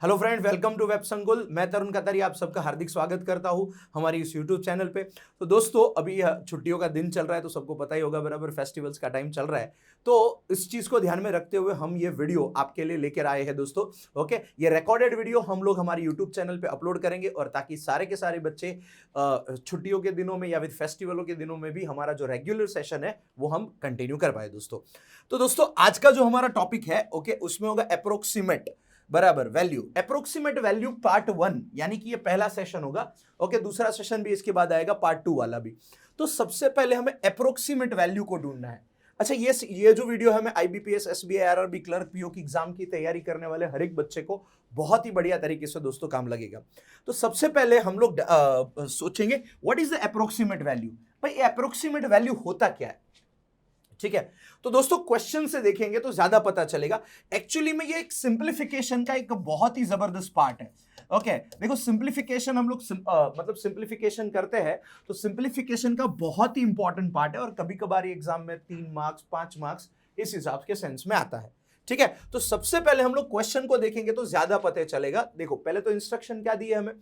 Hello friend, welcome to web Sankul. मैं तरुण कतारिया आप सबका हार्दिक स्वागत करता हूं हमारी इस यूट्यूब चैनल पे। तो दोस्तों, अभी छुट्टियों का दिन चल रहा है तो सबको पता ही होगा, बराबर फेस्टिवल्स का टाइम चल रहा है। तो इस चीज को ध्यान में रखते हुए हम ये वीडियो आपके लिए लेकर आए हैं दोस्तों। ओके, ये रिकॉर्डेड वीडियो हम लोग हमारे यूट्यूब चैनल पे अपलोड करेंगे, और ताकि सारे के सारे बच्चे छुट्टियों के दिनों में या फिर फेस्टिवलों के दिनों में भी हमारा जो रेगुलर सेशन है वो हम कंटिन्यू कर पाए दोस्तों। तो दोस्तों, आज का जो हमारा टॉपिक है, ओके, उसमें होगा अप्रोक्सीमेट बराबर वैल्यू, अप्रोक्सीमेट वैल्यू पार्ट 1, यानी कि ये पहला सेशन होगा। ओके, दूसरा सेशन भी इसके बाद आएगा, पार्ट 2 वाला भी। तो सबसे पहले हमें अप्रोक्सीमेट वैल्यू को ढूंढना है। अच्छा, ये जो वीडियो है, मैं IBPS, SBI, RRB, clerk, PO की एग्जाम की तैयारी करने वाले हर एक बच्चे को बहुत ही बढ़िया तरीके से दोस्तों काम लगेगा। तो सबसे पहले हम लोग सोचेंगे what is the approximate value. भाई, अप्रोक्सीमेट वैल्यू होता क्या है? ठीक है, तो दोस्तों क्वेश्चन से देखेंगे तो ज्यादा पता चलेगा। एक्चुअली में ये एक सिंप्लीफिकेशन का एक बहुत ही जबरदस्त पार्ट है। ओके, देखो, सिंप्लीफिकेशन हम लोग मतलब सिंप्लीफिकेशन करते हैं तो सिंप्लीफिकेशन का बहुत ही इंपॉर्टेंट पार्ट है, और कभी कभार एग्जाम में 3 मार्क्स 5 मार्क्स इस हिसाब के सेंस में आता है। ठीक है, तो सबसे पहले हम लोग क्वेश्चन को देखेंगे तो ज्यादा पता चलेगा। देखो, पहले तो इंस्ट्रक्शन क्या दी है हमें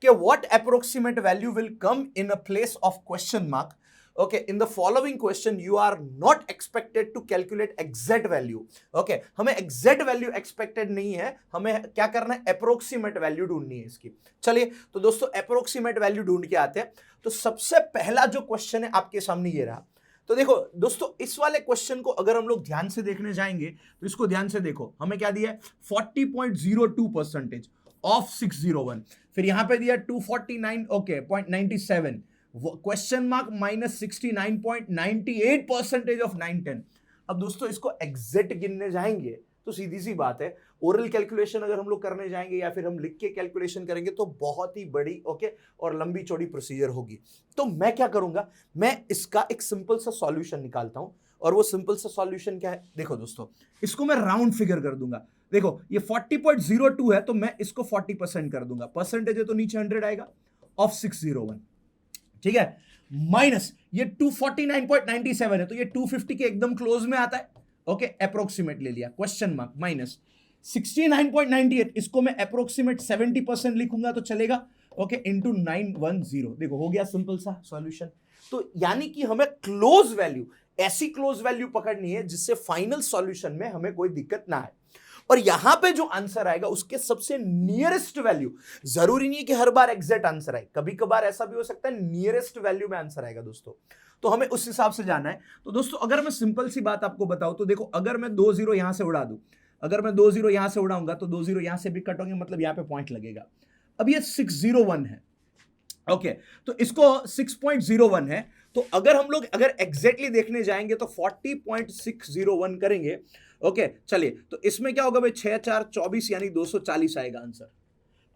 कि what approximate value will come in a place of question mark. Okay, in the following question you are not expected to calculate exact value. Okay, हमें exact value expected नहीं है, हमें क्या करना है, approximate value ढूंढनी है इसकी। चलिए, तो दोस्तों approximate value ढूंढ के आते हैं। तो सबसे पहला जो क्वेश्चन है आपके सामने ये रहा। तो देखो दोस्तों, इस वाले क्वेश्चन को अगर हम लोग ध्यान से देखने जाएंगे तो इसको ध्यान से देखो, हमें क्या दिया है, 40.02% ऑफ 601। फिर यहां पे दिया 249, okay, 0.97, question mark minus 69.98% of 910। अब दोस्तों, इसको एग्जैक्ट गिनने जाएंगे तो सीधी सी बात है, ओरल कैलकुलेशन अगर हम लोग करने जाएंगे या फिर हम लिख के कैलकुलेशन करेंगे तो बहुत ही बड़ी, ओके, और लंबी चौड़ी प्रोसीजर होगी। तो मैं क्या करूंगा, मैं इसका एक सिंपल सा सॉल्यूशन निकालता हूं। और वो सिंपल सा सॉल्यूशन क्या है, देखो दोस्तों, इसको मैं राउंड फिगर कर दूंगा। देखो, ये 40.02 है तो मैं इसको 40% कर दूंगा, परसेंटेज है तो नीचे 100 आएगा, ऑफ 601। ठीक है, माइनस ये 249.97 है तो ये 250 के एकदम क्लोज में आता है। ओके, अप्रोक्सीमेट ले लिया, क्वेश्चन मार्क, माइनस 69.98, इसको मैं अप्रोक्सीमेट 70% लिखूंगा तो चलेगा। ओके, इंटू 910, देखो हो गया सिंपल सा सॉल्यूशन। तो यानी कि हमें क्लोज वैल्यू, ऐसी क्लोज वैल्यू पकड़नी है जिससे फाइनल सॉल्यूशन में हमें कोई दिक्कत ना आए। और यहां पे जो आंसर आएगा उसके सबसे नियरेस्ट वैल्यू, जरूरी नहीं है कि हर बार एग्जैक्ट आंसर आए, कभी कभार ऐसा भी हो सकता है नियरेस्ट वैल्यू में आंसर आएगा दोस्तों। तो हमें उस हिसाब से जाना है। तो दोस्तों, अगर मैं सिंपल सी बात आपको बताऊं तो देखो, अगर मैं 2 0 यहां से उड़ा दूं, अगर मैं 2 0 यहां से उड़ाऊंगा तो 2 0 यहां से भी कट होंगे, मतलब यहां पे पॉइंट लगेगा। अब ये 601 है। ओके, तो इसको 6.01 है। तो अगर हम लोग एग्जैक्टली देखने जाएंगे तो 40.601 करेंगे। ओके, चलिए, तो इसमें क्या होगा भाई, 6 4 24 यानी 240 आएगा आंसर।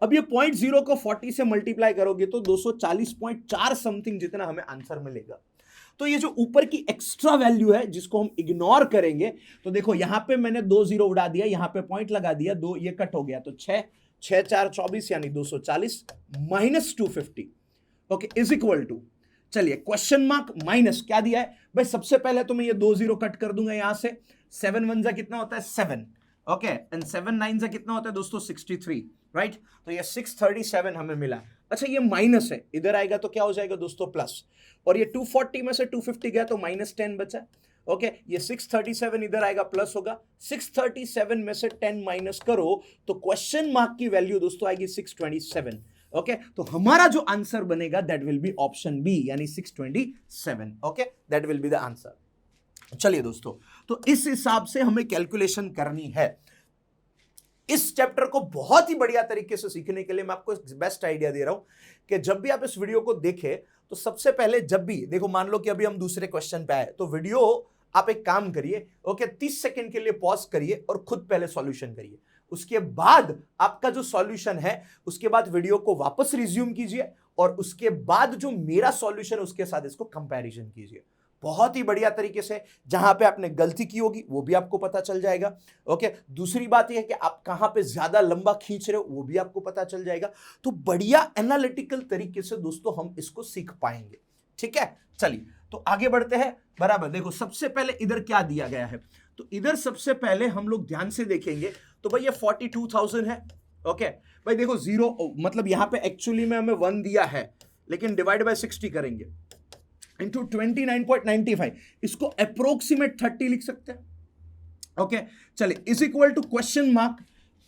अब ये 0.0 को 40 से मल्टीप्लाई करोगे तो 240.4 समथिंग जितना हमें आंसर मिलेगा। तो ये जो ऊपर की एक्स्ट्रा वैल्यू है जिसको हम इग्नोर करेंगे, तो देखो यहां पे मैंने 2 0 उड़ा दिया, यहां पे पॉइंट लगा दिया, 2 ये कट हो गया, तो 6 4 24 यानी 240 minus 250, okay, is equal to, चलिए, क्वेश्चन मार्क माइनस क्या दिया है भाई, सबसे पहले तो मैं ये 2 0 कट कर दूंगा यहां से। 7 1 जा कितना होता है, 7, ओके, एंड 7 9 जा कितना होता है दोस्तों, 63, राइट। तो ये 637 हमें मिला। अच्छा, ये माइनस है, इधर आएगा तो क्या हो जाएगा दोस्तों, प्लस। और ये 240 में से 250 गया तो माइनस 10 बचा। ओके, ये 637 इधर आएगा, प्लस होगा। 637 में से 10 माइनस करो तो क्वेश्चन मार्क की वैल्यू दोस्तों आएगी 627। ओके, तो हमारा जो आंसर बनेगा that will be option B, यानी 627। Okay, that will be the answer. चलिए दोस्तों, तो इस हिसाब से हमें कैलकुलेशन करनी है। इस चैप्टर को बहुत ही बढ़िया तरीके से सीखने के लिए मैं आपको बेस्ट आइडिया दे रहा हूं कि जब भी आप इस वीडियो को देखें तो सबसे पहले, जब भी देखो, मान लो कि अभी हम दूसरे क्वेश्चन पे आए, तो वीडियो आप एक काम करिए, ओके, 30 सेकंड के लिए पॉज करिए और खुद पहले सॉल्यूशन करिए। उसके बाद आपका जो सॉल्यूशन है, उसके बाद वीडियो को वापस रिज्यूम कीजिए, और उसके बाद जो मेरा सॉल्यूशन उसके साथ इसको कंपैरिजन कीजिए। बहुत ही बढ़िया तरीके से, जहां पे आपने गलती की होगी वो भी आपको पता चल जाएगा। ओके, दूसरी बात यह है कि आप कहां पे ज्यादा लंबा खींच रहे हो वो भी आपको पता चल जाएगा। तो बढ़िया एनालिटिकल तरीके से दोस्तों हम इसको सीख पाएंगे। ठीक है, चलिए, तो आगे बढ़ते हैं। बराबर, देखो सबसे पहले इधर क्या दिया गया है, तो इधर सबसे पहले हम लोग ध्यान से देखेंगे तो भाई ये 42,000 है। ओके भाई देखो 0 मतलब यहां पे एक्चुअली में हमें 1 दिया है, लेकिन डिवाइड बाय 60 करेंगे इंटू 29.95, इसको अप्रोक्सीमेट 30 लिख सकते हैं। ओके चलिए, is equal to question mark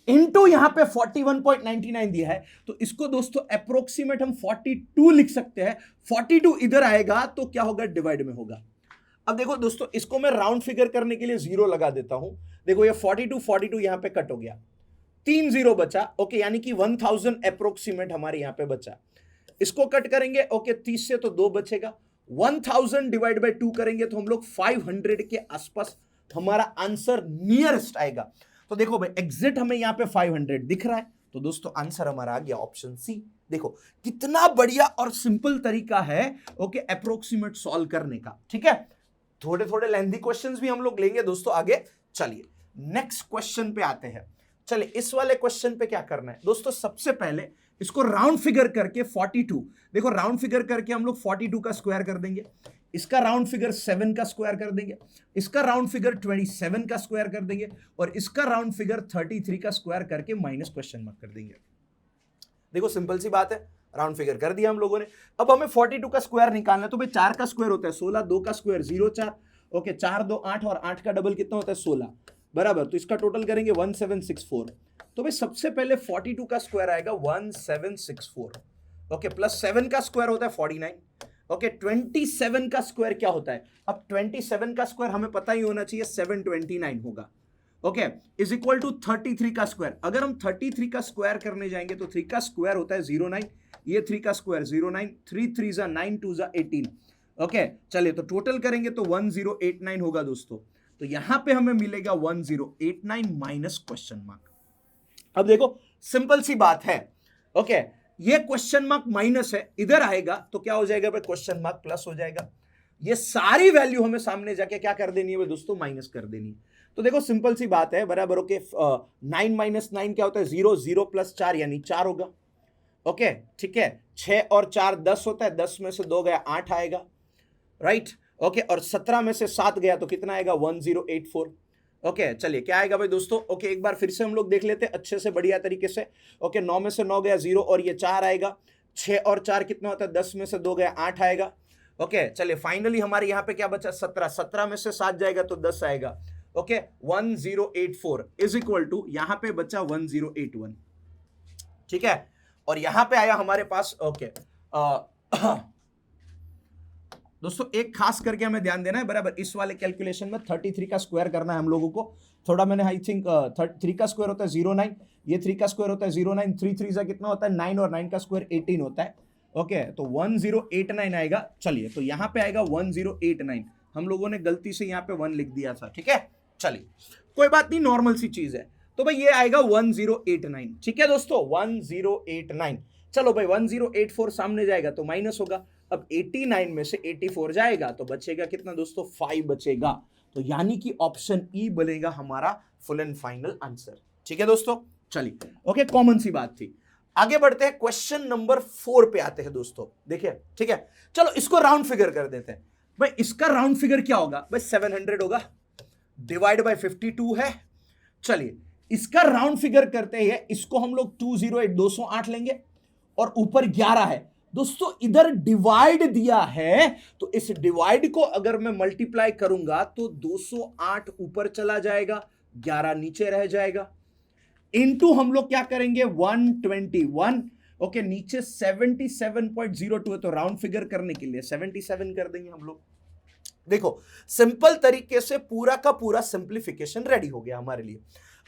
into यहां पे 41.99 दिया है, तो इसको दोस्तों अप्रोक्सीमेट हम 42 लिख सकते हैं। 42 इधर आएगा तो क्या होगा, डिवाइड में होगा। अब देखो दोस्तों, इसको मैं राउंड फिगर करने के लिए 0 लगा देता हूं। देखो ये 42 यहां पे कट हो गया, 3 0 बचा। ओके यानी कि 1000 अप्रोक्सीमेट हमारे यहां पे बचा। इसको कट करेंगे ओके 30 से तो 2 बचेगा। 1000 डिवाइड बाय 2 करेंगे तो हम लोग 500 के आसपास हमारा आंसर नियरेस्ट आएगा। तो देखो भाई एग्जिट हमें यहां पे 500 दिख रहा है, तो दोस्तों आंसर हमारा आ गया ऑप्शन सी। देखो कितना बढ़िया और सिंपल तरीका है ओके अप्रोक्सीमेट सॉल्व करने का। ठीक है, थोड़े थोड़े लेंथी क्वेश्चंस भी हम लोग लेंगे दोस्तों आगे। चलिए नेक्स्ट क्वेश्चन पे आते हैं। चलिए इस वाले क्वेश्चन पे क्या करना है दोस्तों, सबसे पहले इसको राउंड फिगर करके 42, देखो राउंड फिगर करके हम लोग 42 का स्क्वायर कर देंगे, इसका राउंड फिगर 7 का स्क्वायर कर देंगे, इसका राउंड फिगर 27 का स्क्वायर कर देंगे, और इसका राउंड फिगर 33 का स्क्वायर करके माइनस क्वेश्चन मार्क कर देंगे। देखो सिंपल सी बात है, राउंड फिगर कर दिया हम लोगों ने। अब हमें 42 का स्क्वायर निकालना है, तो भाई 4 का स्क्वायर होता है 16, 2 का स्क्वायर 0 4, ओके 4 2 8, और 8 का डबल कितना होता है 16 बराबर, तो इसका टोटल करेंगे 1764। तो भाई सबसे पहले 42 का स्क्वायर आएगा 1764, ओके प्लस 7 का स्क्वायर होता है 49, ओके 27 का स्क्वायर क्या होता है, अब 27 का स्क्वायर हमें पता ही होना चाहिए 729 होगा, ओके इज इक्वल टू 33 का स्क्वायर। अगर हम 33 का स्क्वायर करने जाएंगे तो 3 का स्क्वायर होता है 09, ये 3 का स्क्वायर 09, 3 3 जा 9, 2 जा 18, ओके चलिए तो टोटल करेंगे तो 1089 होगा दोस्तों। तो यहां पे हमें मिलेगा 1089 माइनस क्वेश्चन मार्क। अब देखो सिंपल सी बात है, ओके ये क्वेश्चन मार्क माइनस है, इधर आएगा तो क्या हो जाएगा भाई, क्वेश्चन मार्क प्लस हो जाएगा। ये सारी वैल्यू हमें सामने जाके क्या कर देनी है दोस्तों, माइनस कर देनी है। तो देखो सिंपल सी बात है, बराबर ओके 9 माइनस 9 क्या होता है 0, 0 प्लस 4 यानी 4 होगा, ओके ठीक है। 6 और 4 10 होता है, 10 में से 2 गया 8 आएगा, राइट ओके, और 17 में से 7 गया तो कितना आएगा 1084, ओके चलिए क्या आएगा भाई दोस्तों, ओके एक बार फिर से हम लोग देख लेते हैं अच्छे से बढ़िया तरीके से। ओके 9 में से 9 गया 0, और ये 4 आएगा, 6 और 4 कितना होता है 10 में से 2 गया 8 आएगा, ओके चलिए फाइनली हमारे यहाँ पे क्या बचा 17, 17 में से 7 जाएगा तो 10 आएगा, ओके 1084 इज इक्वल टू यहां पे बचा 1081, ठीक है। और यहां पे आया हमारे पास ओके दोस्तों एक खास करके हमें ध्यान देना है, बराबर इस वाले कैलकुलेशन में 33 का स्क्वायर करना है हम लोगों को। थोड़ा मैंने आई थिंक 3 का स्क्वायर होता है 09, ये 3 का स्क्वायर होता है 09, 3 3 का कितना होता है 9, और 9 का स्क्वायर 18 होता है, ओके तो 1089 आएगा। चलिए तो यहां पे आएगा 1089, हम लोगों ने गलती से यहाँ पे 1 लिख दिया था, ठीक है चलिए कोई बात नहीं, नॉर्मल सी चीज है। तो भाई ये आएगा 1089, ठीक है दोस्तों 1089। चलो भाई 1084 सामने जाएगा तो माइनस होगा, अब 89 में से 84 जाएगा तो बचेगा कितना दोस्तों 5 बचेगा, तो यानी कि ऑप्शन ई बनेगा हमारा फुल एंड फाइनल आंसर, ठीक है दोस्तों। चलिए ओके कॉमन सी बात थी, आगे बढ़ते हैं क्वेश्चन नंबर 4 पे आते हैं दोस्तों, देखिए ठीक है। चलो इसको राउंड फिगर कर देते हैं। भाई इसका राउंड फिगर क्या होगा भाई 700 होगा, डिवाइड बाय 52 है। चलिए इसका राउंड फिगर करते हैं, इसको हम लोग 208 208 लेंगे, और ऊपर 11 है दोस्तों, इधर डिवाइड दिया है तो इस डिवाइड को अगर मैं मल्टीप्लाई करूंगा तो 208 ऊपर चला जाएगा, 11 नीचे रह जाएगा, इनटू हम लोग क्या करेंगे 121, ओके नीचे 77.02 है तो राउंड फिगर करने के लिए 77 कर देंगे हम लोग। देखो सिंपल तरीके से पूरा का पूरा सिंप्लीफिकेशन रेडी हो गया हमारे लिए।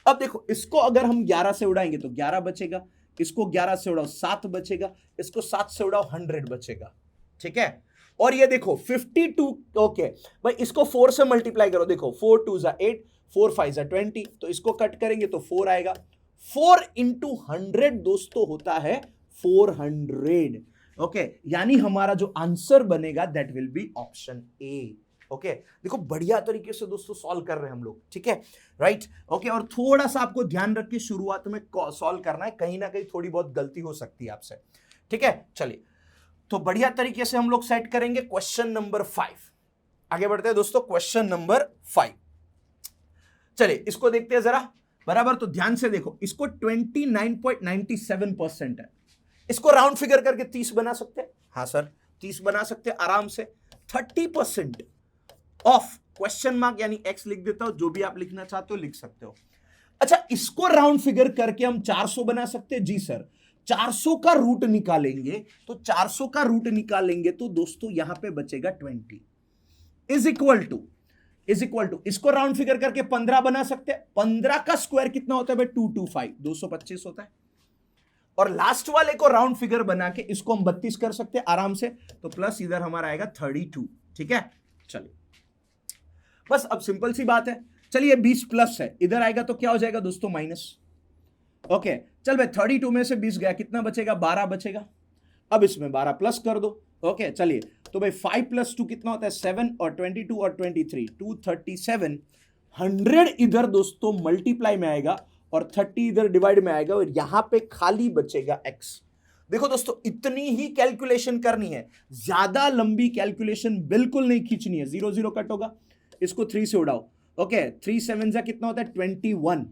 अब देखो इसको अगर हम 11 से उड़ाएंगे तो 11 बचेगा, इसको 11 से उड़ाओ 7 बचेगा, इसको 7 से उड़ाओ 100 बचेगा, ठीक है। और ये देखो 52, ओके भाई इसको 4 से मल्टीप्लाई करो, देखो 4 2 जा 8, 4 5 जा 20, तो इसको कट करेंगे तो 4 आएगा, 4 इंटू 100 दोस्तों होता है 400, ओके यानी हमारा जो आंसर बनेगा that will be option A, okay देखो बढ़िया तरीके से दोस्तों सॉल्व कर रहे हैं हम लोग, ठीक है राइट ओके। और थोड़ा सा आपको ध्यान रख के शुरुआत में सॉल्व करना है, कहीं ना कहीं थोड़ी बहुत गलती हो सकती है आपसे, ठीक है। चलिए तो बढ़िया तरीके से हम लोग सेट करेंगे क्वेश्चन नंबर 5। आगे बढ़ते हैं दोस्तों क्वेश्चन नंबर 5। चलिए इसको देखते हैं जरा। बराबर। तो ध्यान से देखो, इसको 29.97% है, इसको राउंड फिगर करके 30 बना सकते हैं। हाँ सर, 30 बना सकते हैं आराम से। 30% ऑफ क्वेश्चन मार्क यानी एक्स लिख देता हूं, जो भी आप लिखना चाहते हो लिख सकते हो। अच्छा, इसको राउंड फिगर करके हम 400 बना सकते हैं। जी सर, 400 का रूट निकालेंगे तो 400 का रूट निकालेंगे तो दोस्तों यहां पे बचेगा 20 इज इक्वल टू इसको राउंड फिगर करके 15 बना सकते हैं। 15 का स्क्वायर कितना होता है भाई? 225, 225 होता है। और लास्ट वाले को राउंड फिगर बना के इसको हम 32 कर सकते हैं आराम से, तो प्लस इधर हमारा आएगा 32। ठीक है, चलिए बस अब सिंपल सी बात है। चलिए 20 प्लस है, इधर आएगा तो क्या हो जाएगा दोस्तों? माइनस। ओके, चल भाई 32 में से 20 गया, कितना बचेगा? 12 बचेगा। अब इसमें 12 प्लस कर दो। ओके चलिए, तो भाई 5 + 2 कितना होता है? 7 और 22 और 23, 237। 100 इधर दोस्तों मल्टीप्लाई में आएगा और 30 इधर डिवाइड में आएगा और यहां पे खाली बचेगा x। देखो दोस्तों, इतनी ही कैलकुलेशन करनी है, ज्यादा लंबी कैलकुलेशन बिल्कुल नहीं खींचनी है। 0 0 कट होगा, इसको 3 से उड़ाओ। ओके 3 7 जा कितना होता है? 21।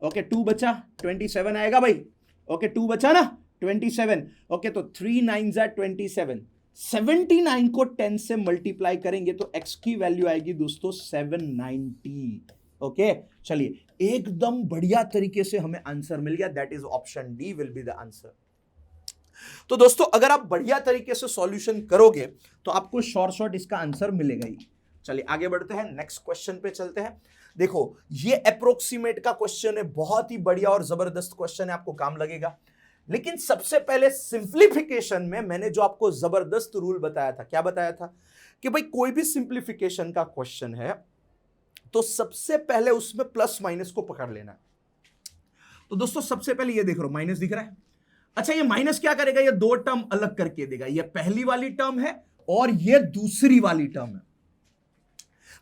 ओके 2 बचा, 27 आएगा भाई। ओके 2 बचा ना, 27। ओके तो 3 9 जा 27। 79 को 10 से मल्टीप्लाई करेंगे तो x की वैल्यू आएगी दोस्तों 790। ओके चलिए, एकदम बढ़िया तरीके से हमें आंसर मिल गया। That is option D will be the answer. तो दोस्तों, अगर आप बढ़िया तरीके से सॉल्यूशन करोगे तो आपको शॉर्ट इसका आंसर मिलेगा ही। चलिए आगे बढ़ते हैं, नेक्स्ट क्वेश्चन पे चलते हैं। देखो, ये अप्रोक्सीमेट का क्वेश्चन है, बहुत ही बढ़िया और जबरदस्त क्वेश्चन है, आपको काम लगेगा। लेकिन सबसे पहले सिंप्लीफिकेशन में मैंने जो आपको जबरदस्त रूल बताया था, क्या बताया था? कि भाई कोई भी सिंप्लीफिकेशन का क्वेश्चन है तो सबसे पहले उसमें प्लस माइनस को पकड़ लेना है। तो दोस्तों सबसे पहले ये देख रहे हो, माइनस दिख रहा है। अच्छा, ये माइनस क्या करेगा? ये दो टर्म अलग करके देगा। ये पहली वाली टर्म है और ये दूसरी वाली टर्म है।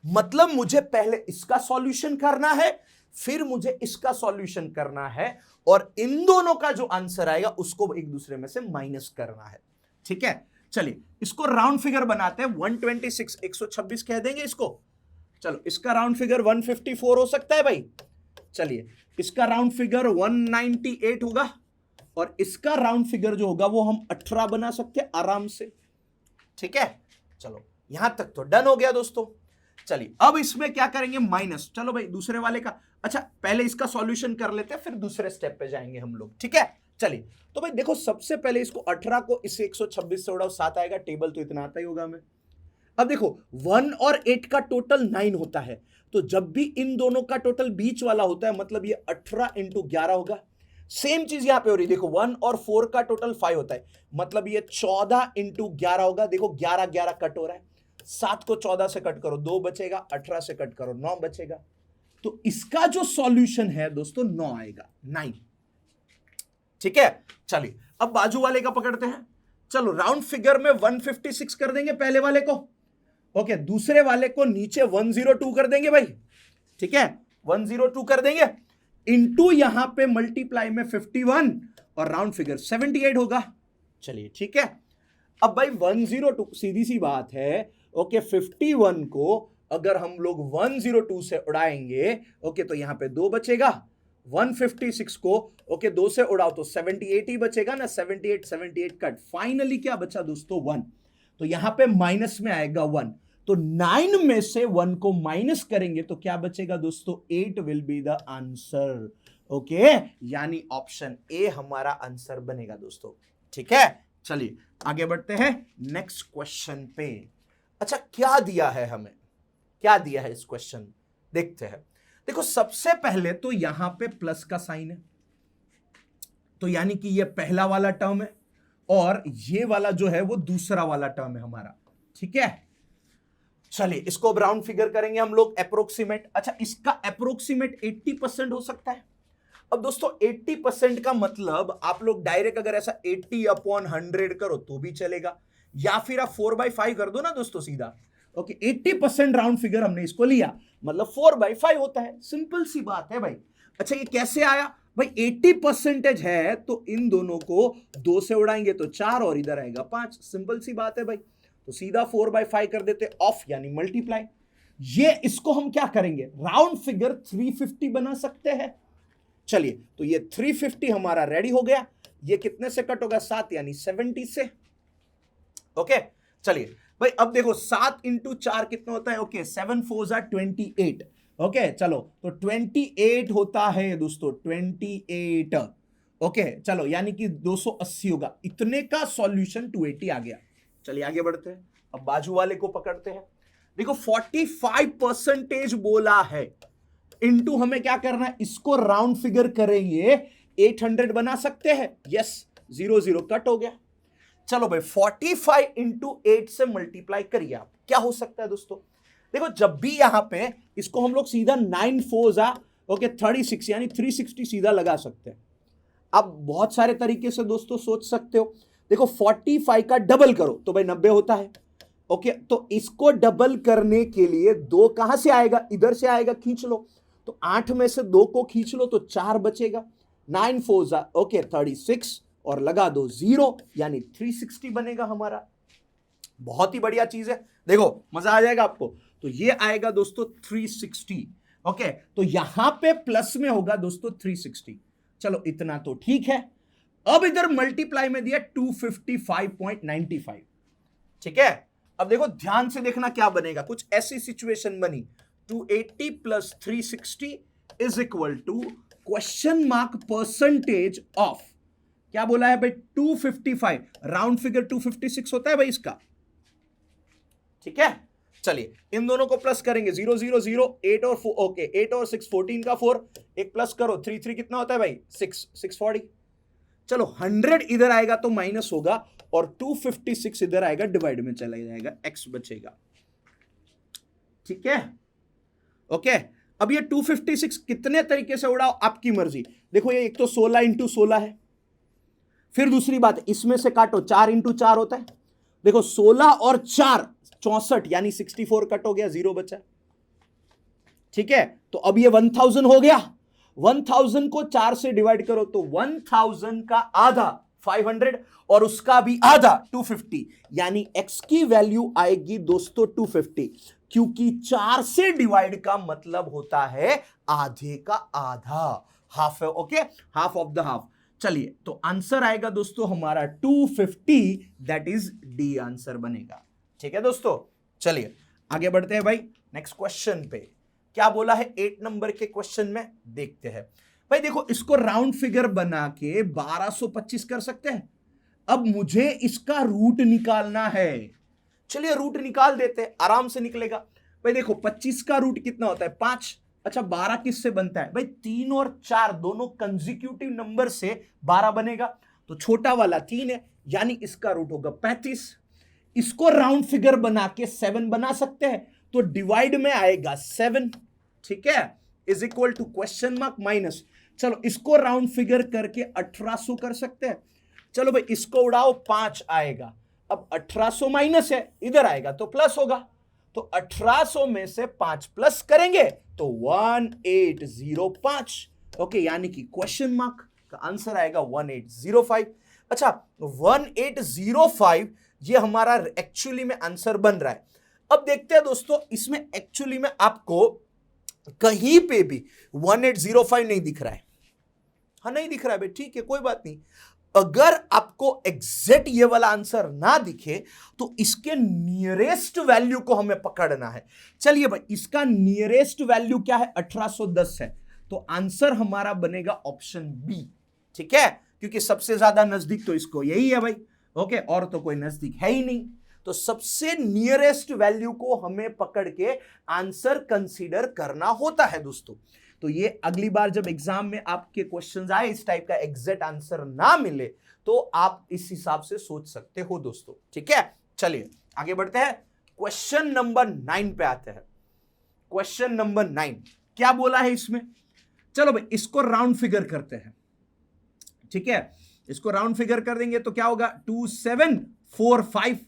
मतलब मुझे पहले इसका सॉल्यूशन करना है, फिर मुझे इसका सॉल्यूशन करना है, और इन दोनों का जो आंसर आएगा उसको एक दूसरे में से माइनस करना है। ठीक है, चलिए इसको राउंड फिगर बनाते हैं। 126 126 कह देंगे इसको। चलो, इसका राउंड फिगर 154 हो सकता है भाई। चलिए, इसका राउंड फिगर 198 होगा और इसका राउंड फिगर जो होगा वो हम 18 बना सकते हैं आराम से। ठीक है, चलो यहां तक तो डन हो गया दोस्तों। चलिए अब इसमें क्या करेंगे? माइनस। चलो भाई दूसरे वाले का, अच्छा पहले इसका सॉल्यूशन कर लेते हैं, फिर दूसरे स्टेप पे जाएंगे हम लोग। ठीक है, चलिए तो भाई देखो, सबसे पहले इसको 18 को इसे 126 से उड़ाओ, 7 आएगा। टेबल तो इतना आता ही होगा हमें। अब देखो 1 और 8 का टोटल 9 होता है, तो जब भी इन दोनों का टोटल बीच वाला होता है मतलब ये 18 × 11 होगा। सेम चीज यहां पे हो रही है, देखो 1 और 4 का टोटल 5 होता है, मतलब ये 14 × 11 होगा। देखो 11 11 कट हो रहा है, 7 को 14 से कट करो 2 बचेगा, 18 से कट करो 9 बचेगा। तो इसका जो सॉल्यूशन है दोस्तों 9 आएगा, 9। ठीक है, चलिए अब बाजू वाले का पकड़ते हैं। चलो राउंड फिगर में 156 कर देंगे पहले वाले को। ओके, दूसरे वाले को नीचे 102 कर देंगे भाई। ठीक है, 102 कर देंगे, इंटू यहां पे मल्टीप्लाई में 51 और राउंड फिगर 78 होगा। चलिए ठीक है, अब भाई 102 सीधी सी बात है। ओके 51 को अगर हम लोग 102 से उड़ाएंगे, ओके तो यहां पे 2 बचेगा। 156 को ओके 2 से उड़ाओ तो 78 ही बचेगा ना, 78 कट। फाइनली क्या बचा दोस्तों? 1। तो यहां पे माइनस में आएगा 1, तो 9 में से 1 को माइनस करेंगे तो क्या बचेगा दोस्तों? 8 will be the answer. Okay, यानी ऑप्शन ए हमारा आंसर बनेगा दोस्तों। ठीक है, चलिए आगे बढ़ते हैं नेक्स्ट क्वेश्चन पे। अच्छा, क्या दिया है हमें, क्या दिया है इस क्वेश्चन, देखते हैं। देखो सबसे पहले तो यहां पे प्लस का साइन है, तो यानी कि ये पहला वाला टर्म है और ये वाला जो है वो दूसरा वाला टर्म है हमारा। ठीक है, चलिए इसको अब राउंड फिगर करेंगे हम लोग, अप्रोक्सीमेट। अच्छा, इसका अप्रोक्सीमेट 80% हो सकता है। अब दोस्तों 80% का मतलब आप लोग डायरेक्ट अगर ऐसा 80/100 करो तो भी चलेगा, या फिर आप 4/5 कर दो ना दोस्तों सीधा। ओके 80% राउंड फिगर हमने इसको लिया, मतलब 4/5 होता है। सिंपल सी बात है भाई। अच्छा, ये कैसे आया भाई? 80% है तो इन दोनों को 2 से उड़ाएंगे तो 4 और इधर आएगा 5। सिंपल सी बात है भाई, तो सीधा 4/5 कर देते, ऑफ यानी मल्टीप्लाई। ये इसको हम क्या करेंगे? राउंड फिगर 350 बना सकते हैं। चलिए, तो ये 350 हमारा रेडी हो गया। ये कितने से कट होगा? 7 यानी 70 से। ओके, चलिए भाई, अब देखो 7 इंटू 4 कितना होता है? ओके, 7 4 जा 28। ओके, चलो, तो 28 होता है दोस्तों, 28। ओके, चलो, यानी कि 280 होगा। इतने का सॉल्यूशन 280 आ गया। चलिए आगे बढ़ते हैं, अब बाजू वाले को पकड़ते हैं। देखो 45% बोला है, इनटू हमें क्या करना है? इसको राउंड फिगर करेंगे, 800 बना सकते हैं। यस, 0 0 कट हो गया। चलो भाई, 45 इंटू 8 से मल्टीप्लाई करिए आप, क्या हो सकता है दोस्तों? देखो, जब भी यहां पे इसको हम लोग सीधा 9 4 जा ओके 36 यानी 360 सीधा लगा सकते हैं। आप बहुत सारे तरीके से दोस्तों सोच सकते हो। देखो 45 का डबल करो तो भाई 90 होता है। ओके, तो इसको डबल करने के लिए 2 कहां से आएगा? इधर से आएगा, खींच लो। तो 8 में से 2 को खींच लो तो 4 बचेगा। 9 4 जा ओके 36 और लगा दो 0 यानी 360 बनेगा हमारा। बहुत ही बढ़िया चीज है, देखो मजा आ जाएगा आपको। तो ये आएगा दोस्तों 360। ओके, तो यहां पे प्लस में होगा दोस्तों 360। चलो, इतना तो ठीक है। अब इधर मल्टीप्लाई में दिया 255.95। ठीक है, अब देखो ध्यान से देखना क्या बनेगा। कुछ ऐसी सिचुएशन बनी, 280 plus 360 is equal to question mark percentage of, क्या बोला है भाई? 255। राउंड फिगर 256 होता है भाई इसका। ठीक है, चलिए इन दोनों को प्लस करेंगे, 0 0 0 8 और 4 ओके 8 और 6 14 का 4 एक प्लस करो 3 3 कितना होता है भाई? 6 640। चलो 100 इधर आएगा तो माइनस होगा और 256 इधर आएगा, डिवाइड में चला जाएगा, x बचेगा। ठीक है, ओके। अब ये 256 कितने तरीके से उड़ाओ, आपकी मर्जी। देखो ये एक तो 16 इंटू 16 है, फिर दूसरी बात इसमें से काटो, 4 इंटू 4 होता है। देखो 16 और 4 64 यानी 64 कट हो गया, 0 बचा। ठीक है, तो अब ये 1000 हो गया। 1000 को 4 से डिवाइड करो तो 1000 का आधा 500 और उसका भी आधा 250 यानी x की वैल्यू आएगी दोस्तों 250, क्योंकि 4 से डिवाइड का मतलब होता है आधे का आधा, हाफ है। Okay, half of the half. चलिए, तो आंसर आएगा दोस्तों हमारा 250, दैट इज डी आंसर बनेगा। ठीक है दोस्तों, चलिए आगे बढ़ते हैं भाई नेक्स्ट क्वेश्चन पे। क्या बोला है 8 नंबर के क्वेश्चन में, देखते हैं भाई। देखो इसको राउंड फिगर बना के 1225 कर सकते हैं। अब मुझे इसका रूट निकालना है। चलिए रूट निकाल देते हैं, आराम से निकलेगा भाई। देखो 25 का रूट कितना होता है? 5। अच्छा 12 किससे बनता है भाई? 3 और 4 दोनों कंसेक्यूटिव नंबर से 12 बनेगा, तो छोटा वाला 3 है यानी इसका रूट होगा 35। इसको राउंड फिगर बना के 7 बना सकते हैं, तो डिवाइड में आएगा 7। ठीक है, is equal to question mark minus. चलो इसको राउंड फिगर करके 1800 कर सकते हैं। चलो भाई इसको उड़ाओ, 5 आएगा। अब 1800 माइनस है, इधर आएगा तो प्लस होगा, तो 1800 में से 5 प्लस करेंगे तो 1805। ओके, यानी कि क्वेश्चन मार्क का आंसर आएगा 1805। अच्छा 1805 ये हमारा एक्चुअली में आंसर बन रहा है। अब देखते हैं दोस्तों, इसमें एक्चुअली में आपको कहीं पे भी 1805 नहीं दिख रहा है। हाँ नहीं दिख रहा है भाई, ठीक है कोई बात नहीं। अगर आपको एग्जैक्ट ये वाला आंसर ना दिखे तो इसके नियरेस्ट वैल्यू को हमें पकड़ना है। चलिए भाई, इसका नियरेस्ट वैल्यू क्या है? 1810 है, तो आंसर हमारा बनेगा ऑप्शन बी। ठीक है, क्योंकि सबसे ज्यादा नजदीक तो इसको यही है भाई। ओके, और तो कोई नजदीक है ही नहीं, तो सबसे नियरेस्ट वैल्यू को हमें पकड़ के आंसर कंसीडर करना होता है दोस्तों। तो ये अगली बार जब एग्जाम में आपके क्वेश्चंस आए इस टाइप का एग्जैक्ट आंसर ना मिले तो आप इस हिसाब से सोच सकते हो दोस्तों। ठीक है, चलिए आगे बढ़ते हैं, क्वेश्चन नंबर 9 पे आते हैं। क्वेश्चन नंबर 9 क्या बोला है इसमें? चलो भाई इसको राउंड फिगर करते हैं। ठीक है, इसको राउंड फिगर कर देंगे तो क्या होगा? 2745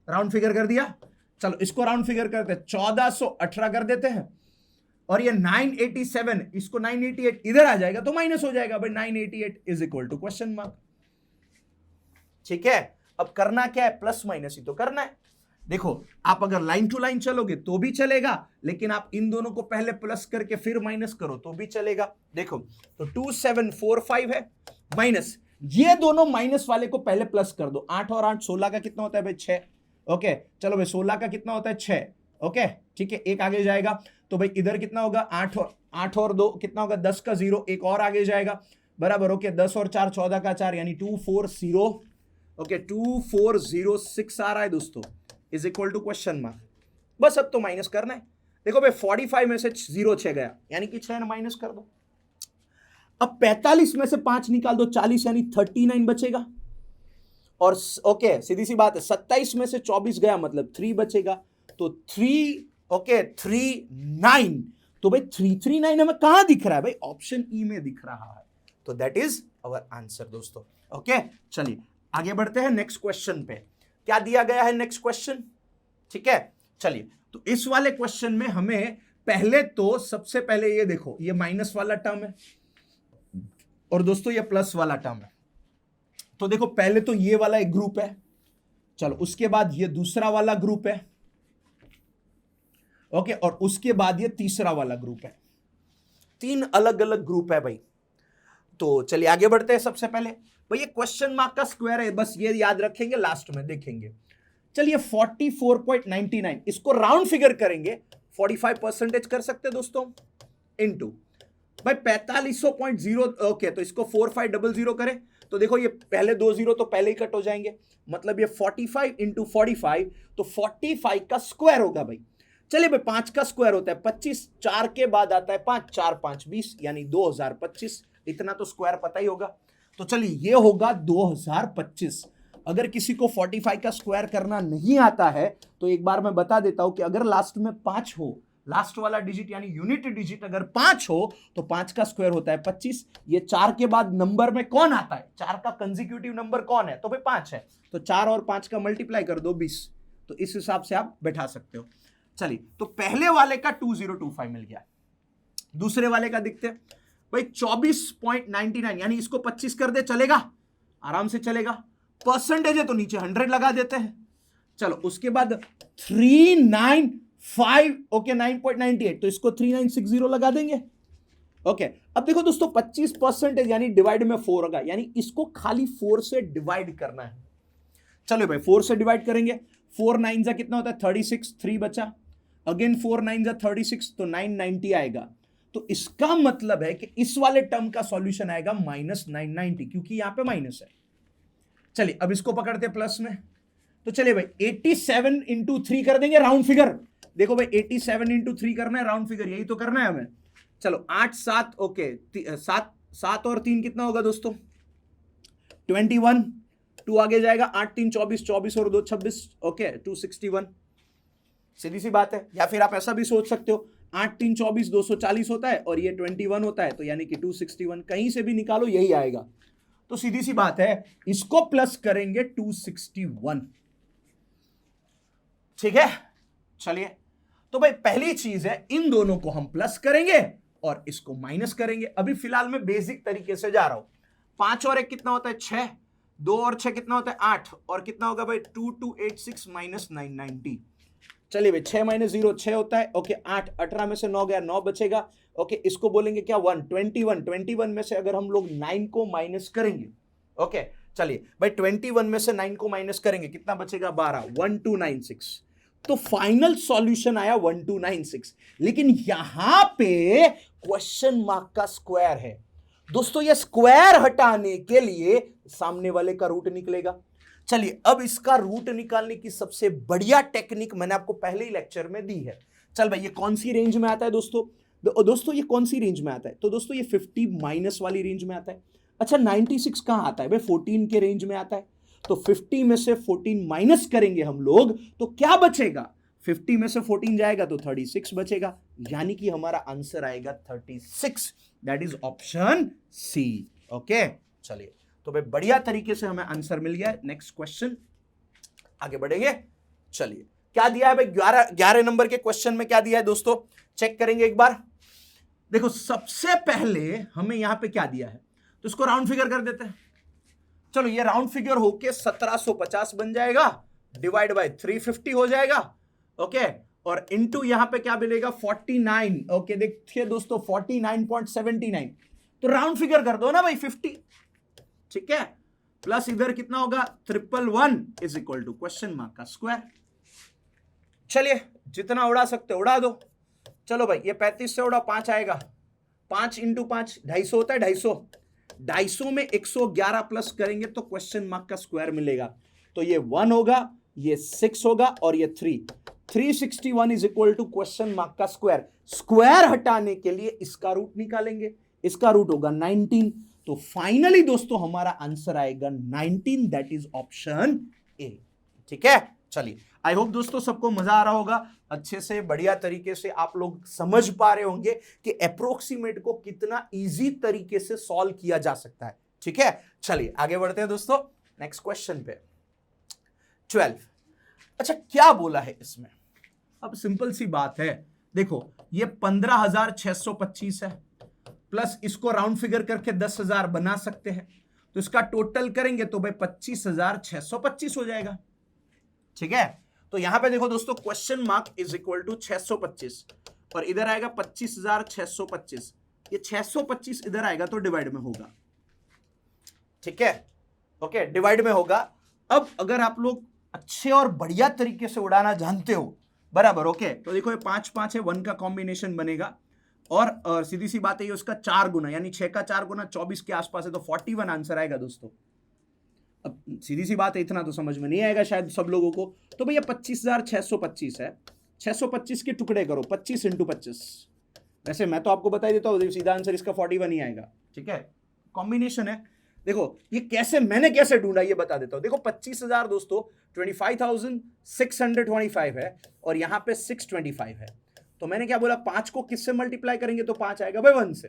राउंड फिगर कर दिया। चलो इसको राउंड फिगर करते हैं, 1418 कर देते हैं, और ये 987, इसको 988 इधर आ जाएगा तो माइनस हो जाएगा भाई, 988 is equal to question mark. ठीक है, अब करना क्या है? प्लस माइनस ही तो करना है। देखो आप अगर लाइन टू लाइन चलोगे तो भी चलेगा, लेकिन आप इन दोनों को पहले प्लस करके फिर माइनस करो तो भी चलेगा। देखो तो 2745 है माइनस, ये दोनों माइनस वाले को पहले प्लस कर दो। 8 और 8 16 का कितना होता है भाई 6। ओके चलो भाई 16 का कितना होता है 6। ओके ठीक है, एक आगे जाएगा तो भाई इधर कितना होगा 8 और 2 कितना होगा 10 का 0, एक और आगे जाएगा बराबर। ओके 10 और 4 14 का 4 यानी 240। ओके 2406 आ रहा है दोस्तों, is equal to question mark. बस अब तो माइनस करना है। देखो भाई 45 में से 0 6 गया यानी कि 6 माइनस कर दो। अब 45 में से 5 निकाल दो 40 यानी 39 बचेगा। और ओके सीधी सी बात है 27 में से 24 गया मतलब 3 बचेगा, तो 3 ओके 39। तो भाई 339 हमें कहां दिख रहा है भाई, ऑप्शन ई में दिख रहा है। तो दैट इज अवर आंसर दोस्तों। ओके चलिए आगे बढ़ते हैं नेक्स्ट क्वेश्चन पे। क्या दिया गया है नेक्स्ट क्वेश्चन, ठीक है चलिए। तो इस वाले क्वेश्चन में हमें पहले तो सबसे पहले ये देखो, ये माइनस वाला टर्म है और दोस्तों ये प्लस वाला टर्म है। तो देखो पहले तो ये वाला एक ग्रुप है, चलो उसके बाद ये दूसरा वाला ग्रुप है। ओके और उसके बाद ये तीसरा वाला ग्रुप है। 3 अलग अलग ग्रुप है भाई। तो चलिए आगे बढ़ते हैं। सबसे पहले भाई ये क्वेश्चन मार्क का स्क्वायर है, बस ये याद रखेंगे, लास्ट में देखेंगे। चलिए 44.99 इसको राउंड फिगर करेंगे, 45% कर सकते हैं दोस्तों, इनटू भाई 4500.0। ओके तो इसको 4500 करें तो देखो ये पहले 2 0 तो पहले ही कट हो जाएंगे, मतलब ये 45 इंटू 45 तो 45 का स्क्वायर होगा भाई। चलिए भाई 5 का स्क्वायर होता है 25, 4 के बाद आता है 5, 4 5 20 यानी 2025। इतना तो स्क्वायर पता ही होगा। तो चलिए ये होगा 2025। अगर किसी को 45 का स्क्वायर करना नहीं आता है तो एक बार मैं बता देता हूं कि अगर लास्ट में 5 हो, लास्ट वाला डिजिट यानी यूनिट डिजिट अगर 5 हो तो 5 का स्क्वायर होता है 25। ये 4 के बाद नंबर में कौन आता है, 4 का कंसेक्यूटिव नंबर कौन है, तो भाई 5 है। तो 4 और 5 का मल्टीप्लाई कर दो 20। तो इस हिसाब से आप बैठा सकते हो। चलिए तो पहले वाले का 2025 मिल गया, दूसरे वाले का दिखते हैं भाई 24.99 यानी इसको 25 कर दे, चलेगा आराम से चलेगा। परसेंटेज है तो नीचे 100 लगा देते हैं। चलो उसके बाद 395 ओके 9.98 तो इसको 3960 लगा देंगे। ओके अब देखो दोस्तों 25% यानी डिवाइड में 4 होगा, यानी इसको खाली 4 से डिवाइड करना है। चलो भाई 4 से डिवाइड करेंगे, 4 9 जा कितना होता है 36, 3 बचा, अगेन 4 9 जा 36 तो 990 आएगा। तो इसका मतलब है कि इस वाले टर्म का सॉल्यूशन आएगा -990 क्योंकि यहां पे माइनस है। चलिए अब इसको पकड़ते प्लस में, तो चलिए भाई 87 इंटू 3 कर देंगे राउंड फिगर। देखो भाई 87 इंटू 3 करना है राउंड फिगर, यही तो करना है हमें। चलो 8 7 ओके 7 और 3 कितना होगा दोस्तों 21, 2 आगे जाएगा 8 3 24, 24 और 2 26 ओके 261। सीधी सी बात है। या फिर आप ऐसा भी सोच सकते हो 8 3 24 240 होता है और ये 21 होता है तो यानी कि 261, कहीं से भी निकालो यही आएगा। तो सीधी सी बात है इसको प्लस करेंगे 261, ठीक है। चलिए तो भाई पहली चीज है इन दोनों को हम प्लस करेंगे और इसको माइनस करेंगे। अभी फिलहाल मैं बेसिक तरीके से जा रहा हूं। 5 और 1 कितना होता है 6, 2 और 6 कितना होता है 8 और कितना होगा भाई 2286 माइनस 990। चलिए भाई 6 माइनस 0 6 होता है। ओके 8 18 में से 9 गया 9 बचेगा। ओके इसको बोलेंगे क्या 1 21 में से अगर हम लोग 9 को माइनस करेंगे, ओके चलिए भाई 21 में से 9 को माइनस करेंगे कितना बचेगा 12 1296। तो फाइनल सॉल्यूशन आया 1296। लेकिन यहां पे क्वेश्चन मार्क का स्क्वायर है दोस्तों, ये स्क्वायर हटाने के लिए सामने वाले का रूट निकलेगा। चलिए अब इसका रूट निकालने की सबसे बढ़िया टेक्निक मैंने आपको पहले ही लेक्चर में दी है। चल भाई ये कौन सी रेंज में आता है दोस्तों, दोस्तों ये कौन सी रेंज में आता है, तो दोस्तों ये 50 माइनस वाली रेंज में आता है। अच्छा 96 कहां आता है भाई 14 के रेंज में आता है। तो 50 में से 14 माइनस करेंगे हम लोग तो क्या बचेगा, 50 में से 14 जाएगा तो 36 बचेगा, यानी कि हमारा आंसर आएगा 36। That is option C. Okay चलिए तो भाई बढ़िया तरीके से हमें आंसर मिल गया। नेक्स्ट क्वेश्चन आगे बढ़ेंगे। चलिए क्या दिया है भाई 11 नंबर के क्वेश्चन में क्या दिया है दोस्तों, चेक करेंगे एक बार। देखो सबसे पहले हमें यहां पे क्या दिया है, तो इसको राउंड फिगर कर देते हैं। चलो ये राउंड फिगर होके 1750 बन जाएगा डिवाइड बाय 350 हो जाएगा, ओके, और इनटू यहां पे क्या मिलेगा 49, ओके, देखिए दोस्तों 49.79, तो राउंड फिगर कर दो ना भाई 50, ठीक है, प्लस इधर कितना होगा 111 is equal to question mark का स्क्वायर। चलिए जितना उड़ा सकते उड़ा दो। चलो भाई ये 35 से उड़ा 5 आएगा, 5 इंटू 5 250 होता है, 250 में 111 प्लस करेंगे तो क्वेश्चन मार्क का स्क्वायर मिलेगा, तो ये 1 होगा, ये 6 होगा और ये 361 is equal to question mark का स्क्वायर। स्क्वायर हटाने के लिए इसका रूट निकालेंगे, इसका रूट होगा 19, तो फाइनली दोस्तों हमारा आंसर आएगा 19, दैट इज ऑप्शन ए, ठीक है। चलिए आई होप दोस्तों सबको मजा आ रहा होगा, अच्छे से बढ़िया तरीके से आप लोग समझ पा रहे होंगे कि अप्रोक्सीमेट को कितना इजी तरीके से सॉल्व किया जा सकता है, ठीक है। चलिए आगे बढ़ते हैं दोस्तों नेक्स्ट क्वेश्चन पे। 12, अच्छा क्या बोला है इसमें, अब सिंपल सी बात है, देखो ये 15,625 है, प्लस इसको राउंड फिगर करके 10,000 बना सकते हैं, तो इसका टोटल करेंगे तो भाई 25,625 हो जाएगा, ठीक है। तो यहां पे देखो दोस्तों question mark is equal to 625 और इधर आएगा 25,625, ये 625 इधर आएगा तो डिवाइड में होगा, ठीक है, ओके, डिवाइड में होगा। अब अगर आप लोग अच्छे और बढ़िया तरीके से उड़ाना जानते हो, बराबर, ओके, तो देखो ये 5 5 है, 1 का कॉम्बिनेशन बनेगा और सीधी सी बात है ये उसका 4 गुना, यानी 6 का 4 गुना 24 के आसपास है, तो 41 आंसर आएगा दोस्तों। अब सीधी सी बात है, इतना तो समझ में नहीं आएगा शायद सब लोगों को, तो भैया 25,625 है, 625 के टुकड़े करो, 25 इंटू 25, वैसे मैं तो आपको बता ही देता हूं सीधा आंसर इसका 41 ही आएगा, ठीक है, कॉम्बिनेशन है। देखो ये कैसे, मैंने कैसे ढूंढा ये बता देता हूं। देखो 25,000 दोस्तों 25,625 है और यहां पे 625 है, तो मैंने क्या बोला 5 को किससे मल्टीप्लाई करेंगे तो 5 आएगा भाई 1 से,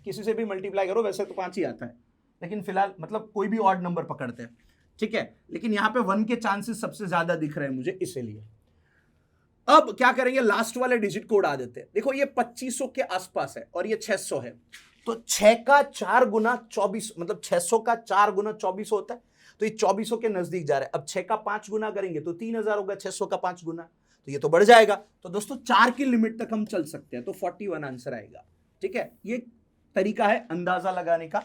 किसी से भी मल्टीप्लाई करो वैसे तो 5 ही आता है, लेकिन फिलहाल मतलब कोई भी ऑड नंबर पकड़ते हैं, ठीक है, लेकिन यहां पे 1 के चांसेस सबसे ज्यादा दिख रहे हैं मुझे, इसीलिए अब क्या करेंगे लास्ट वाले डिजिट को उड़ा देते हैं। देखो ये 2500 के आसपास है और ये 600 है, तो 6 का 4 गुना 24, मतलब 600 का 4 गुना 24 होता है, तो ये 2400 के नजदीक जा रहा है। अब 6 का 5 गुना करेंगे तो 3000 होगा, 600 का 5 गुना, तो ये तो बढ़ जाएगा, तो दोस्तों 4 की लिमिट तक हम चल सकते हैं, तो 41 आंसर आएगा, ठीक है। ये तरीका है अंदाजा लगाने का,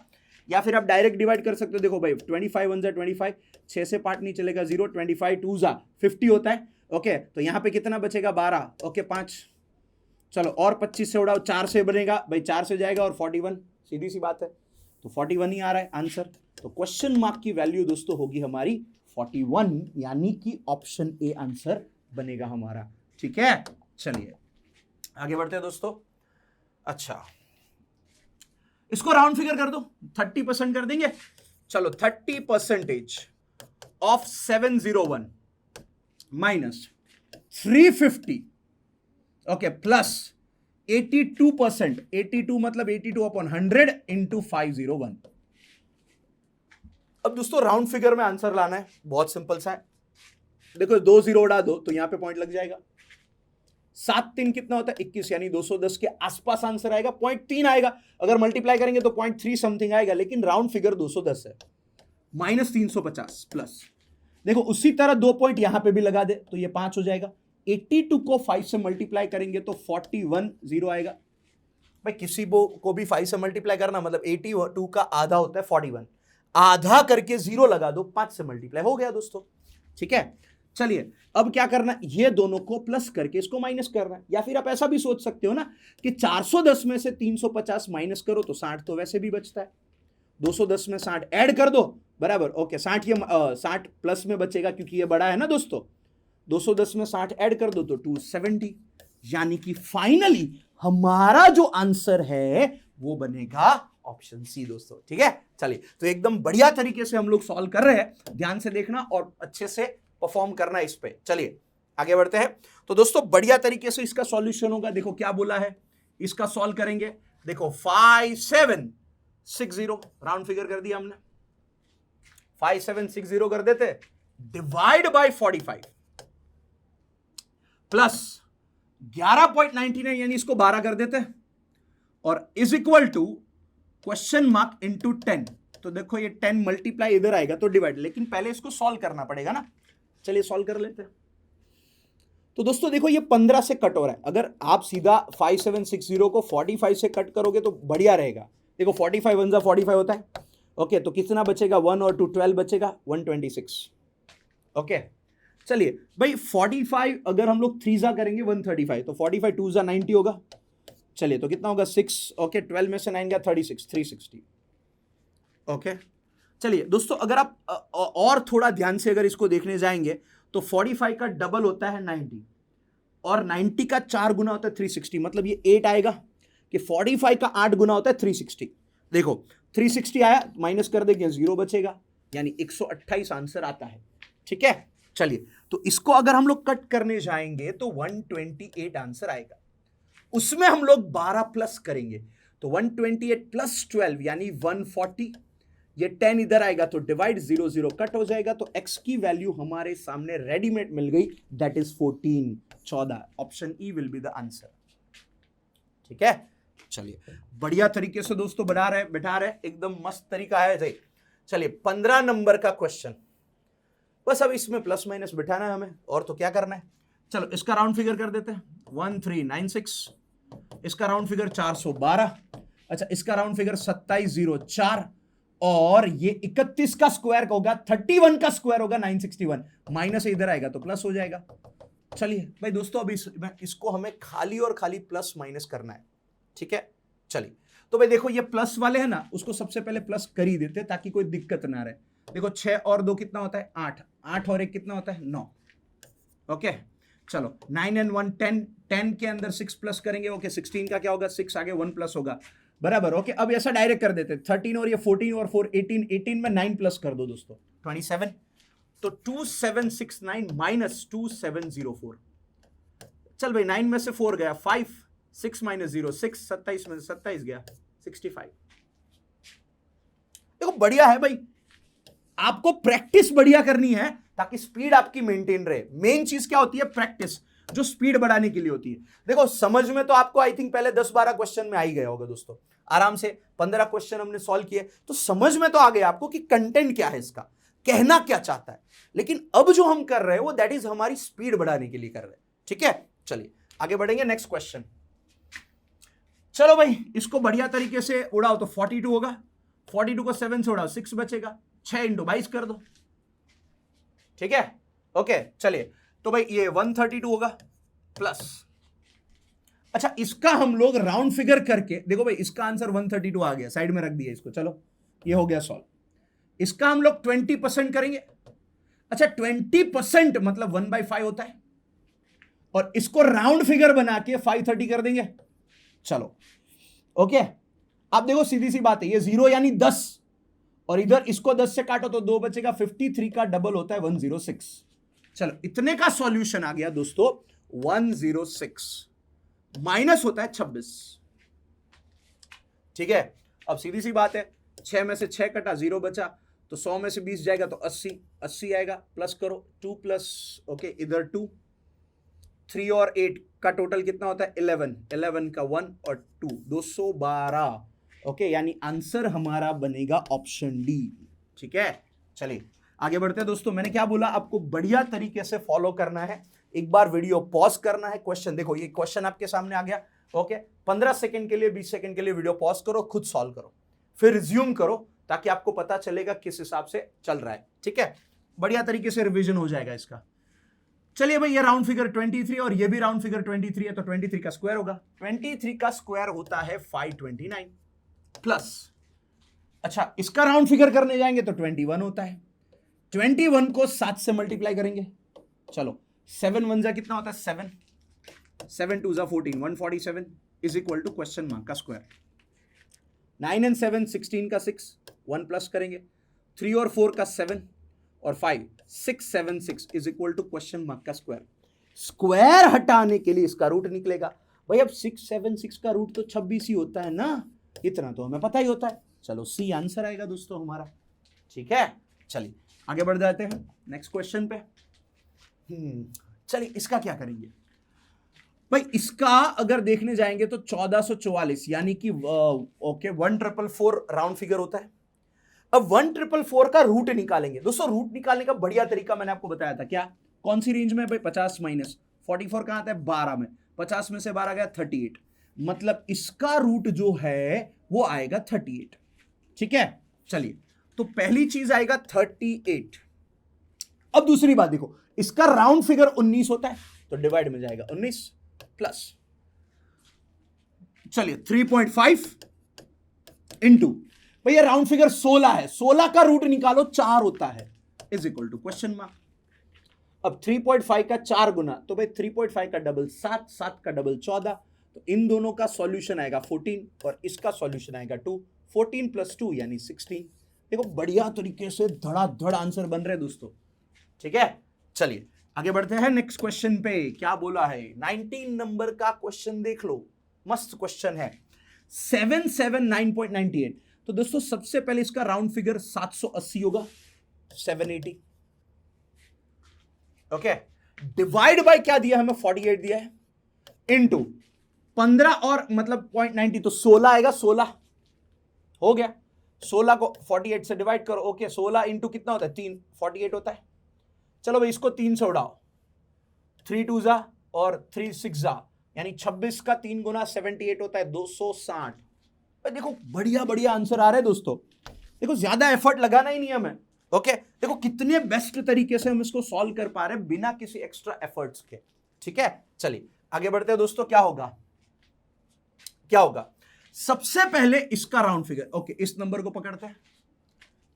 या फिर आप डायरेक्ट डिवाइड कर सकते हो। देखो भाई 25 1 जा 25, 6 से पार्ट नहीं चलेगा 0, 25 2 जा 50 होता है, ओके, तो यहां पे कितना बचेगा 12, ओके 5, चलो और 25 से उड़ाओ, 4 से बनेगा भाई, 4 से जाएगा और 41, सीधी सी बात है, तो 41 ही आ रहा है आंसर, तो क्वेश्चन मार्क की वैल्यू दोस्तों होगी हमारी 41, यानी कि ऑप्शन ए आंसर बनेगा हमारा, ठीक है। चलिए आगे बढ़ते हैं दोस्तों। अच्छा इसको राउंड फिगर कर दो, 30% कर देंगे, चलो 30% ऑफ 701 माइनस 350, ओके, प्लस 82%, 82 मतलब 82 अपॉन 100 इंटू 501। अब दोस्तों राउंड फिगर में आंसर लाना है, बहुत सिंपल सा है, देखो 2 0 उड़ा दो तो यहां पे पॉइंट लग जाएगा, 7 3 कितना होता है 21, यानी 210 के आसपास आंसर आएगा, 0.3 आएगा, अगर मल्टीप्लाई करेंगे तो 0.3 समथिंग आएगा, लेकिन राउंड फिगर 210 है, माइनस 350 प्लस, देखो उसी तरह 2 पॉइंट यहां पे भी लगा दे तो ये 5 हो जाएगा, 82 को 5 से मल्टीप्लाई करेंगे तो 41 0 आएगा, भाई किसी को भी 5 से मल्टीप्लाई करना मतलब 82 का आधा होता है 41, आधा करके 0 लगा दो, 5 से मल्टीप्लाई हो गया दोस्तों, ठीक है। चलिए अब क्या करना है, ये दोनों को प्लस करके इसको माइनस करना है, या फिर आप ऐसा भी सोच सकते हो ना कि 410 में से 350 माइनस करो तो 60 तो वैसे भी बचता है, 210 में 60 ऐड कर दो, बराबर, ओके, 60 ये 60 प्लस में बचेगा क्योंकि ये बड़ा है ना दोस्तों, 210 में 60 ऐड कर दो तो 270, यानी कि फाइनली हमारा जो आंसर है वो बनेगा ऑप्शन सी दोस्तों, ठीक है। चलिए तो एकदम बढ़िया तरीके से हम लोग सॉल्व कर रहे हैं, ध्यान से देखना और अच्छे से परफॉर्म करना इस पे। चलिए आगे बढ़ते हैं, तो दोस्तों बढ़िया तरीके से इसका सॉल्यूशन होगा, देखो क्या बोला है, इसका सॉल्व करेंगे, देखो 5760 राउंड फिगर कर दिया हमने, 5760 कर देते, डिवाइड बाय 45 प्लस 11.99 यानी इसको 12 कर देते और is equal to question mark into 10, तो देखो ये 10 मल्टीप्लाई इधर आएगा तो डिवाइड, लेकिन पहले इसको सॉल्व करना पड़ेगा ना, चलिए सॉल्व कर लेते हैं। तो दोस्तों देखो ये 15 से कट हो रहा है, अगर आप सीधा 5760 को 45 से कट करोगे तो बढ़िया रहेगा। देखो 45 1 जा 45 होता है, ओके, तो कितना बचेगा 1 और 2 12 बचेगा 126। ओके चलिए भाई 45 अगर हम लोग 3 जा करेंगे 135, तो 45 2 जा 90 होगा। चलिए तो कितना होगा 6, ओके 12 में से 9 गया 36 360। ओके चलिए दोस्तों अगर आप और थोड़ा ध्यान से अगर इसको देखने जाएंगे तो 45 का डबल होता है 90 और 90 का 4 गुना होता है 360, मतलब ये 8 आएगा कि 45 का 8 गुना होता है 360। देखो 360 आया, माइनस कर देंगे 0 बचेगा, यानी 128 आंसर आता है। ठीक है चलिए तो इसको अगर हम लोग कट करने जाएंगे तो 128 आंसर आएगा, उसमें हम लोग 12 प्लस करेंगे तो 128 प्लस 12 यानी 140, ये 10 इधर आएगा तो डिवाइड 0 0 कट हो जाएगा, तो x की वैल्यू हमारे सामने रेडीमेड मिल गई, that is 14। Option E will be the answer. ठीक है चलिए बढ़िया तरीके से दोस्तों बैठा रहे एकदम मस्त तरीका है। चलिए 15 नंबर का क्वेश्चन, बस अब इसमें प्लस माइनस बिठाना है हमें, और तो क्या करना है। चलो इसका राउंड फिगर कर देते हैं 1396, इसका राउंड फिगर 412, अच्छा इसका राउंड फिगर 2704, और ये 31 का स्क्वायर होगा 31 का स्क्वायर होगा 961, माइनस इधर आएगा तो प्लस हो जाएगा। चलिए भाई दोस्तों अभी इसको हमें खाली और खाली प्लस माइनस करना है। ठीक है चलिए तो भाई देखो ये प्लस वाले हैं ना, उसको सबसे पहले प्लस कर ही देते ताकि कोई दिक्कत ना रहे। देखो 6 और 2 कितना होता है 8, 8 और 1 कितना होता है 9। ओके चलो 9 and 1 10, 10 के अंदर 6 प्लस करेंगे, ओके 16 का क्या होगा 6 आगे 1 प्लस होगा, बराबर। ओके अब ऐसा डायरेक्ट कर देते 13 और ये 14 और 4 18, 18 में 9 प्लस कर दो दोस्तों 27, तो 2769 माइनस 2704। चल भाई 9 में से 4 गया 5, 6 माइनस 0 6, 27 में से 27 गया 65। देखो बढ़िया है भाई, आपको प्रैक्टिस बढ़िया करनी है ताकि स्पीड आपकी मेंटेन रहे। मेन चीज क्या होती है प्रैक्टिस, जो स्पीड बढ़ाने के लिए होती है। देखो समझ में तो आपको आई थिंक पहले 10-12 क्वेश्चन में आ ही गया होगा दोस्तों, आराम से 15 क्वेश्चन हमने सॉल्व किए तो समझ में तो आ गया आपको कि कंटेंट क्या है, इसका कहना क्या चाहता है। लेकिन अब जो हम कर रहे हैं वो दैट इज हमारी स्पीड बढ़ाने के लिए कर रहे हैं। ठीक है चलिए आगे बढ़ेंगे नेक्स्ट क्वेश्चन। चलो भाई इसको बढ़िया तरीके से उड़ाओ तो 42 होगा, 42 को 7 से उड़ाओ 6 बचेगा, 6 × 22 कर दो। ठीक है ओके चलिए तो भाई ये 132 होगा प्लस, अच्छा इसका हम लोग राउंड फिगर करके देखो भाई इसका आंसर 132 आ गया, साइड में रख दिया इसको। चलो ये हो गया सॉल्व, इसका हम लोग 20% करेंगे। अच्छा 20% मतलब 1/5 होता है, और इसको राउंड फिगर बना के 530 कर देंगे। चलो ओके अब देखो सीधी सी बात है, ये 0 यानी 10, और इधर इसको 10 से काटो तो 2 बचेगा, 53 का डबल होता है 106। चलो इतने का सॉल्यूशन आ गया दोस्तों 106, माइनस होता है 26। ठीक है अब सीधी सी बात है, 6 में से 6 कटा 0 बचा, तो 100 में से 20 जाएगा तो 80, 80 आएगा, प्लस करो 2 प्लस ओके इधर 2, 3 और 8 का टोटल कितना होता है 11, 11 का 1 और 2 212। ओके यानी आंसर हमारा बनेगा ऑप्शन डी। ठीक है चलिए आगे बढ़ते हैं दोस्तों। मैंने क्या बोला, आपको बढ़िया तरीके से फॉलो करना है, एक बार वीडियो पॉज करना है। क्वेश्चन देखो, ये क्वेश्चन आपके सामने आ गया, ओके 15 सेकंड के लिए 20 सेकंड के लिए वीडियो पॉज करो, खुद सॉल्व करो, फिर रिज्यूम करो ताकि आपको पता चलेगा किस हिसाब से चल रहा है। ठीक है बढ़िया तरीके से रिवीजन हो जाएगा इसका। चलिए भाई ये राउंड फिगर 23 और ये भी राउंड फिगर 23 है, तो 23 का स्क्वायर होगा, 23 का स्क्वायर होता है 529 प्लस, अच्छा इसका राउंड फिगर करने जाएंगे तो 21 होता है, 21 को 7 से मल्टीप्लाई करेंगे। चलो 7 1 जा कितना होता है 7, 7 2 जा 14, 147 is equal to question mark का स्क्वायर। 9 and 7 16 का 6, 1 प्लस करेंगे, 3 और 4 का 7 और 5 6 7 6 is equal to question mark का स्क्वायर। स्क्वायर हटाने के लिए इसका रूट निकलेगा भाई। अब 6 7 6 का रूट तो 26 ही होता है ना, इतना तो हमें पता ही होता है। चलो सी आंसर आएगा दोस्तों हमारा। ठीक है चलिए आगे बढ़ जाते हैं नेक्स्ट क्वेश्चन पे। चलिए इसका क्या करेंगे भाई, इसका अगर देखने जाएंगे तो 1444 यानी कि ओके 1444 राउंड फिगर होता है। अब 1444 का रूट निकालेंगे दोस्तों। रूट निकालने का बढ़िया तरीका मैंने आपको बताया था, क्या कौन सी रेंज में भाई, 50 माइनस 44 कहां आता है 12 में, 50 में से 12 गया 38, मतलब इसका रूट जो है वो आएगा 38। ठीक है, चलिए तो पहली चीज आएगा 38। अब दूसरी बात देखो, इसका राउंड फिगर 19 होता है तो डिवाइड में जाएगा 19 प्लस, चलिए 3.5 इंटू, भैया राउंड फिगर 16 है, 16 का रूट निकालो 4 होता है, is equal to question mark. अब 3.5 का 4 गुना, तो भाई 3.5 का डबल 7, 7 का डबल 14, तो इन दोनों का सॉल्यूशन आएगा 14 और इसका सॉल्यूशन आएगा 2, 14 प्लस 2 यानी 16। देखो बढ़िया तरीके से धड़ाधड़ आंसर बन रहे दोस्तों। ठीक है, चलिए आगे बढ़ते हैं नेक्स्ट क्वेश्चन पे। क्या बोला है, 19 नंबर का क्वेश्चन देख लो, मस्त क्वेश्चन है, 779.98। तो दोस्तों सबसे पहले इसका राउंड फिगर 780 होगा, 780, ओके, डिवाइड बाय क्या दिया हमें, 48 दिया है, इनटू 15 और मतलब 0.90 तो 16 आएगा, 16 हो गया, 16 को 48 से डिवाइड करो, ओके, 16 इंटू कितना होता है 3, 48 होता है। चलो भाई इसको 3 से उड़ाओ, 3 2 जा और 3 6 जा, यानी 26 का 3 गुना 78 होता है 260। देखो बढ़िया बढ़िया आंसर आ रहे हैं दोस्तों, देखो ज्यादा एफर्ट लगाना ही नहीं है हमें, ओके, देखो कितने बेस्ट तरीके से हम इसको सॉल्व कर पा रहे हैं बिना किसी एक्स्ट्रा एफर्ट्स के। ठीक है, चलिए आगे बढ़ते हैं दोस्तों। क्या होगा, क्या होगा, सबसे पहले इसका राउंड फिगर, ओके, इस नंबर को पकड़ते हैं,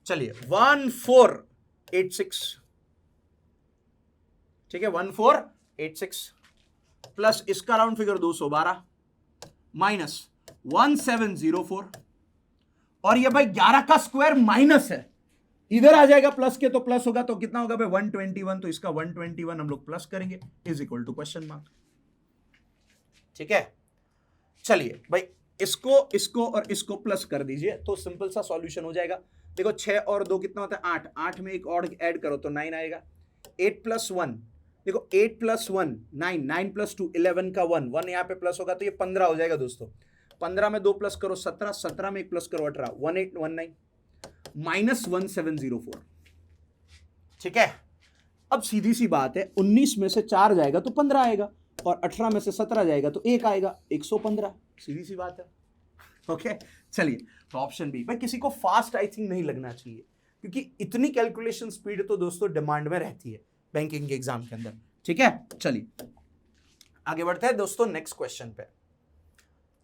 चलिए 1486, ठीक है 1486 प्लस इसका राउंड फिगर 212 माइनस 1704, और ये भाई 11 का स्क्वायर माइनस है, इधर आ जाएगा प्लस के, तो प्लस होगा तो कितना होगा भाई 121, तो इसका 121 हम लोग प्लस करेंगे, is equal to question mark. ठीक है, चलिए भाई इसको इसको और इसको प्लस कर दीजिए तो सिंपल सा सॉल्यूशन हो जाएगा। देखो 6 और 2 कितना होता है 8, 8 में एक और ऐड करो तो 9 आएगा, 8 प्लस 1, देखो 8 प्लस 1 9, 9 प्लस 2 11 का 1, 1 यहाँ पे प्लस होगा तो ये 15 हो जाएगा दोस्तों, 15 में 2 प्लस करो 17, 17 में 1 प्लस करो 18, 1819 माइनस 1704। ठीक है, अब सीधी सी बात है, 19 में से 4 जाएगा तो 15 आएगा, और 18 में से 17 जाएगा तो 1 आएगा, 115, सीधी सी बात है। ओके, चलिए तो ऑप्शन बी, भाई किसी को फास्ट आई थिंक नहीं लगना चाहिए, क्योंकि इतनी कैलकुलेशन स्पीड तो दोस्तों डिमांड में रहती है बैंकिंग के एग्जाम के अंदर। ठीक है, चलिए आगे बढ़ते हैं दोस्तों नेक्स्ट क्वेश्चन पे।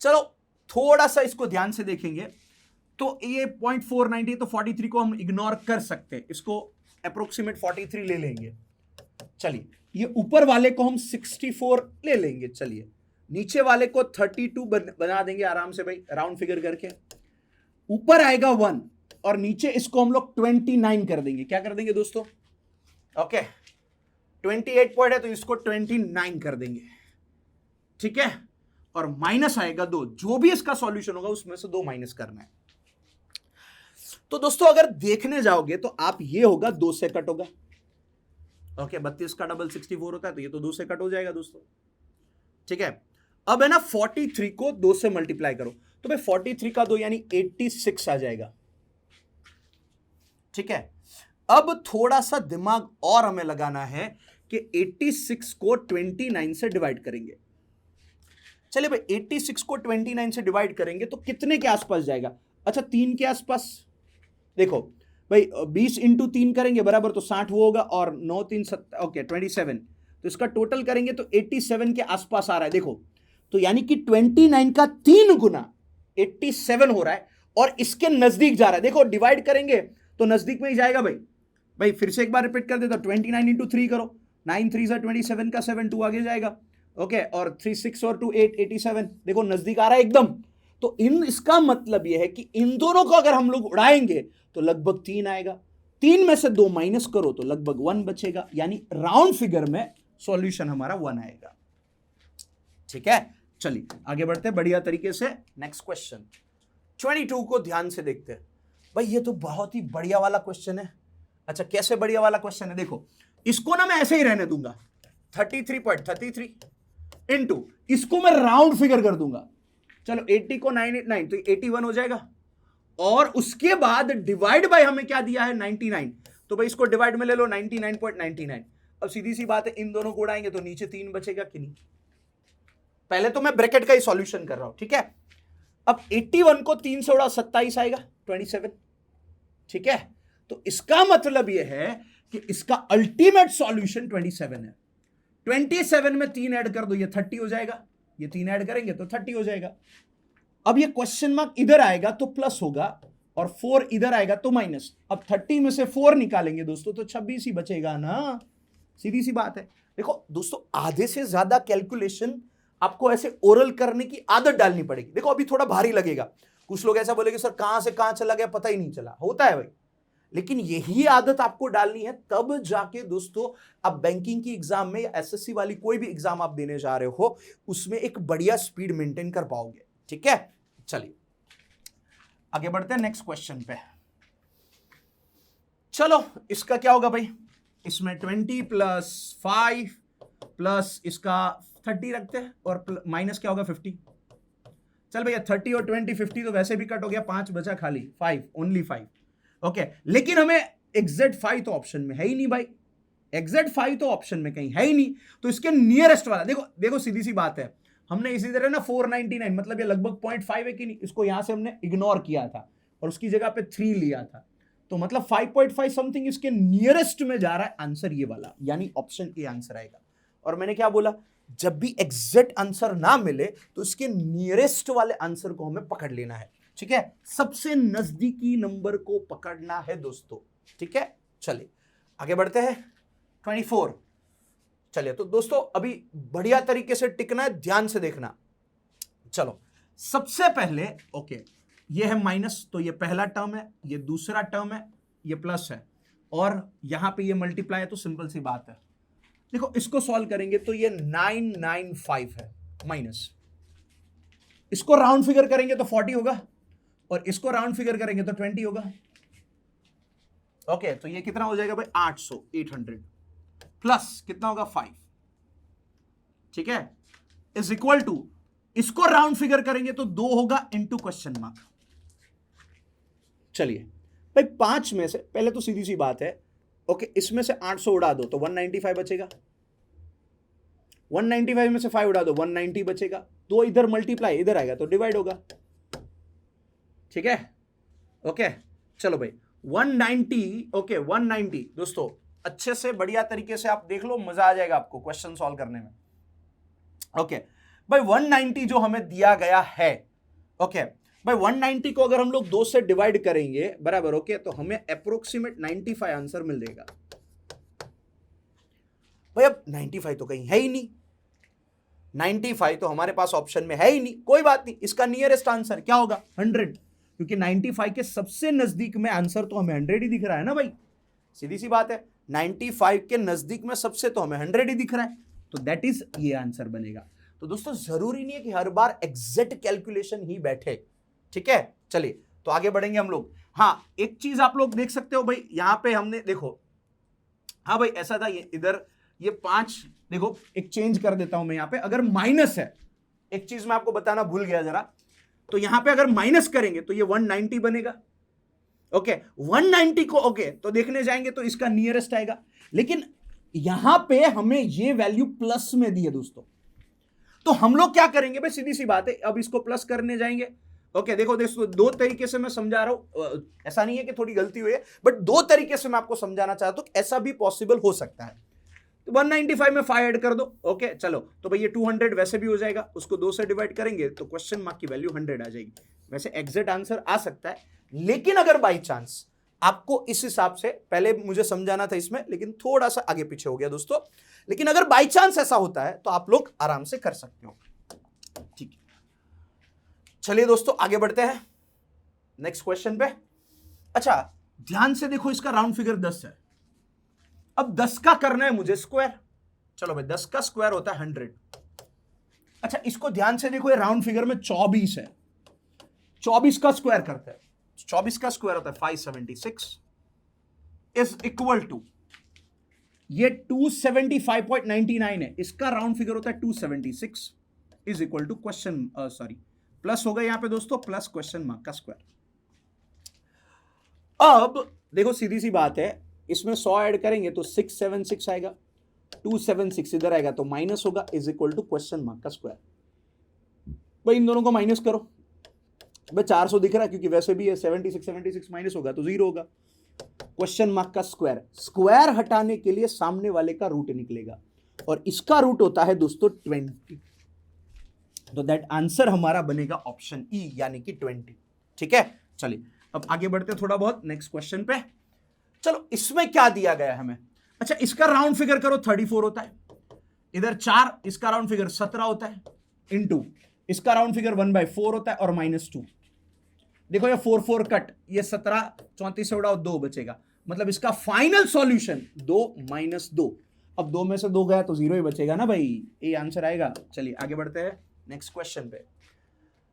चलो थोड़ा सा इसको ध्यान से देखेंगे तो ये 0.490, तो 43 को हम इग्नोर कर सकते हैं, इसको अप्रोक्सीमेट 43 ले लेंगे। चलिए ये ऊपर वाले को हम 64 ले लेंगे, चलिए नीचे वाले को 32 बना देंगे आराम से भाई, राउंड फिगर करके, ऊपर आएगा 1 और नीचे इसको हम लोग 29 कर देंगे। क्या कर देंगे दोस्तों, ओके 28 पॉइंट है तो इसको 29 कर देंगे। ठीक है, और माइनस आएगा 2, जो भी इसका सॉल्यूशन होगा उसमें से 2 माइनस करना है। तो दोस्तों अगर देखने जाओगे तो आप ये होगा 2 से कट होगा, ओके 32 का डबल 64 होता है तो ये तो 2 से कट हो जाएगा दोस्तों। ठीक है, अब है ना 43 को 2 से मल्टीप्लाई करो तो भाई 43 का 2 यानी 86 आ जाएगा। ठीक है, अब थोड़ा सा दिमाग और हमें लगाना है कि 86 को 29 से डिवाइड करेंगे। चलिए भाई 86 को 29 से डिवाइड करेंगे तो कितने के आसपास जाएगा, अच्छा 3 के आसपास। देखो भाई 20 इंटू 3 करेंगे बराबर तो 60 वो होगा, और 9 3 ओके 27, तो इसका टोटल करेंगे तो 87 के आसपास आ रहा है। देखो तो यानी कि 29 का 3 गुना 87 हो रहा है और इसके नजदीक जा रहा है। देखो डिवाइड करेंगे तो नजदीक में ही जाएगा भाई। भाई फिर से एक बार रिपीट कर देता, 29 इंटू 3 करो, 9 3 27 का 7 2 आगे जाएगा, ओके, और 3 6 और 2 8 87, देखो नजदीक आ रहा है एकदम। तो इसका मतलब यह है कि इन दोनों को अगर हम लोग उड़ाएंगे तो लगभग 3 आएगा, 3 में से 2 माइनस करो तो लगभग 1 बचेगा, यानी राउंड फिगर में सॉल्यूशन हमारा 1 आएगा। ठीक है, चलिए आगे बढ़ते हैं बढ़िया तरीके से। नेक्स्ट क्वेश्चन 22 को ध्यान से देखते हैं। भाई ये तो बहुत ही बढ़िया वाला क्वेश्चन है। अच्छा कैसे बढ़िया वाला क्वेश्चन है, देखो इसको ना मैं ऐसे ही रहने दूंगा, 33.33 इंटू इसको मैं राउंड फिगर कर दूंगा। चलो 80 को 989 तो 81 हो जाएगा, और उसके बाद डिवाइड बाय हमें क्या दिया है 99, तो भाई इसको डिवाइड में ले लो 99.99। अब सीधी सी बात है, इन दोनों को उड़ाएंगे तो नीचे 3 बचेगा कि नहीं। पहले तो मैं ब्रैकेट का ही सॉल्यूशन कर रहा हूं, ठीक है। अब 81 को 3 से उड़ा 27 आएगा 27, ठीक है। तो इसका मतलब यह है कि इसका अल्टीमेट सॉल्यूशन 27 है। 27 में 3 ऐड कर दो, ये 30 हो जाएगा, ये 3 ऐड करेंगे तो 30 हो जाएगा। अब ये क्वेश्चन मार्क इधर आएगा तो प्लस होगा और 4 इधर आएगा तो माइनस। अब 30 में से 4 निकालेंगे दोस्तों तो 26 ही बचेगा ना, सीधी सी बात है। देखो दोस्तों, आधे से ज्यादा कैलकुलेशन आपको ऐसे ओरल करने की आदत डालनी पड़ेगी। देखो अभी थोड़ा भारी लगेगा, कुछ लोग ऐसा बोलेंगे सर कहां से कहां चला गया पता ही नहीं चला, होता है भाई, लेकिन यही आदत आपको डालनी है, तब जाके दोस्तों आप बैंकिंग की एग्जाम में या एसएससी वाली कोई भी एग्जाम आप देने जा रहे हो उसमें एक बढ़िया स्पीड मेंटेन कर पाओगे, ठीक है। चलिए आगे बढ़ते हैं नेक्स्ट क्वेश्चन पे। चलो इसका क्या होगा भाई, इसमें 20 प्लस 5 प्लस इसका 30 रखते हैं और माइनस क्या होगा 50। चल भैया 30 और 20 50 तो वैसे भी कट हो गया, 5 बचा खाली, 5 ओनली 5, ओके। लेकिन हमें एग्जैक्ट 5 तो ऑप्शन में है ही नहीं भाई, एग्जैक्ट 5 तो ऑप्शन में कहीं है ही नहीं, तो इसके नियरेस्ट वाला देखो, देखो सीधी सी बात है, हमने इसी तरह ना 499 मतलब ये लगभग 0.5 है कि नहीं, इसको यहां से हमने इग्नोर किया था और उसकी जगह पे 3 लिया था, तो मतलब 5.5 समथिंग इसके नियरेस्ट में जा रहा है आंसर ये वाला, यानी ऑप्शन ए आंसर आएगा। और मैंने क्या बोला, जब भी एग्जैक्ट आंसर ना मिले तो इसके नियरेस्ट वाले आंसर को हमें पकड़ लेना है, ठीक है, सबसे नजदीकी नंबर को पकड़ना है दोस्तों, ठीक है। चलिए आगे बढ़ते हैं 24। चलिए तो दोस्तों अभी बढ़िया तरीके से टिकना है, ध्यान से देखना। चलो सबसे पहले ओके, ये है माइनस, तो ये पहला टर्म है, ये दूसरा टर्म है, ये प्लस है और यहां पे ये मल्टीप्लाई है, तो सिंपल सी बात है। देखो इसको सॉल्व करेंगे तो ये 995 है माइनस, इसको राउंड फिगर करेंगे तो 40 होगा और इसको राउंड फिगर करेंगे तो 20 होगा, ओके। तो ये कितना हो जाएगा भाई 800 प्लस कितना होगा 5, ठीक है, इज इक्वल टू, इसको राउंड फिगर करेंगे तो 2 होगा इंटू क्वेश्चन मार्क। चलिए भाई 5 में से पहले तो सीधी सी बात है, ओके, इसमें से 800 उड़ा दो तो 195 बचेगा, 195 में से 5 उड़ा दो 190 बचेगा, तो इधर मल्टीप्लाई इधर आएगा तो डिवाइड होगा, ठीक है, ओके। चलो भाई 190, ओके 190 दोस्तों अच्छे से बढ़िया तरीके से आप देख लो, मजा आ जाएगा आपको क्वेश्चन सॉल्व करने में, ओके भाई। 190 जो हमें दिया गया है, ओके भाई 190 को अगर हम लोग 2 से डिवाइड करेंगे बराबर, ओके, तो हमें अप्रोक्सीमेट 95 आंसर मिल जाएगा भाई। अब 95 तो कहीं है ही नहीं, 95 तो हमारे पास ऑप्शन में है ही नहीं, कोई बात नहीं, इसका नियरेस्ट आंसर क्या होगा 100, क्योंकि 95 के सबसे नजदीक में आंसर तो हमें 100 ही दिख रहा है ना भाई, सीधी सी बात है, 95 के नजदीक में सबसे तो हमें 100 ही दिख रहा है, तो दैट इज ये आंसर बनेगा। तो दोस्तों जरूरी नहीं है कि हर बार एग्जैक्ट कैलकुलेशन ही बैठे, ठीक है। चलिए तो आगे बढ़ेंगे हम लोग। हाँ एक चीज आप लोग देख सकते हो भाई, यहां पे हमने देखो, हाँ भाई ऐसा था, ये इधर ये 5, देखो एक चेंज कर देता हूं मैं, यहां पे अगर माइनस है, एक चीज मैं आपको बताना भूल गया जरा, तो यहां पे अगर माइनस करेंगे तो ये 190 बनेगा, ओके 190 को ओके तो देखने जाएंगे तो इसका नियरेस्ट आएगा, लेकिन यहां पे हमें ये वैल्यू प्लस में दी है दोस्तों, तो हम लोग क्या करेंगे भाई, सीधी सी बात है, अब इसको प्लस करने जाएंगे, ओके। देखो दोस्तों 2 तरीके से मैं समझा रहा हूं, ऐसा नहीं है कि थोड़ी गलती हुई है, बट 2 तरीके से मैं आपको समझाना चाहता हूं, ऐसा भी पॉसिबल हो सकता है। तो 195 में 5 ऐड कर दो, ओके चलो, तो भाई ये 200 वैसे भी हो जाएगा, उसको 2 से डिवाइड करेंगे तो क्वेश्चन मार्क की वैल्यू 100 आ जाएगी। वैसे एग्जैक्ट आंसर आ सकता है, लेकिन अगर बाई चांस आपको इस हिसाब से, पहले मुझे समझाना था इसमें लेकिन थोड़ा सा आगे पीछे हो गया दोस्तों, लेकिन अगर बाई चांस ऐसा होता है तो आप लोग आराम से कर सकते हो, ठीक है। चलिए दोस्तों आगे बढ़ते हैं नेक्स्ट क्वेश्चन पे। अच्छा ध्यान से देखो, इसका राउंड फिगर 10 है, अब 10 का करना है मुझे स्क्वायर, चलो भाई 10 का स्क्वायर होता है 100। अच्छा इसको ध्यान से देखो, ये राउंड फिगर में 24 है, 24 का स्क्वायर करते हैं, 24 का स्क्वायर होता है 576 इज इक्वल टू, ये 275.99 है, इसका राउंड फिगर होता है 276 is equal to question sorry plus होगा यहां पे दोस्तों, प्लस क्वेश्चन मार्क का स्क्वायर, अब देखो सीधी सी बात है, इसमें 100 ऐड करेंगे तो 676 आएगा, 276 इधर आएगा तो माइनस होगा, is equal to question mark का स्क्वायर। भाई इन दोनों को माइनस करो, भाई 400 दिख रहा है क्योंकि वैसे भी है 76 माइनस होगा तो 0 होगा। क्वेश्चन मार्क का स्क्वायर, स्क्वायर हटाने के लिए सामने वाले का रूट निकलेगा और इसका रूट होता है दोस्तों 20, तो दैट आंसर हमारा बनेगा ऑप्शन ई यानी कि 20। ठीक है, चलिए अब आगे बढ़ते थोड़ा बहुत नेक्स्ट क्वेश्चन पे। चलो इसमें क्या दिया गया हमें, अच्छा इसका राउंड फिगर करो 34 होता है, इधर 4, इसका राउंड फिगर 17 होता है, इनटू इसका राउंड फिगर 1/4 होता है और -2। देखो ये 4 4 कट, ये 17 34 से उड़ाओ 2 बचेगा, मतलब इसका फाइनल सॉल्यूशन 2 - 2। अब 2 में से 2 गया तो 0 ही बचेगा ना भाई, ये आंसर आएगा। चलिए आगे बढ़ते हैं नेक्स्ट क्वेश्चन पे।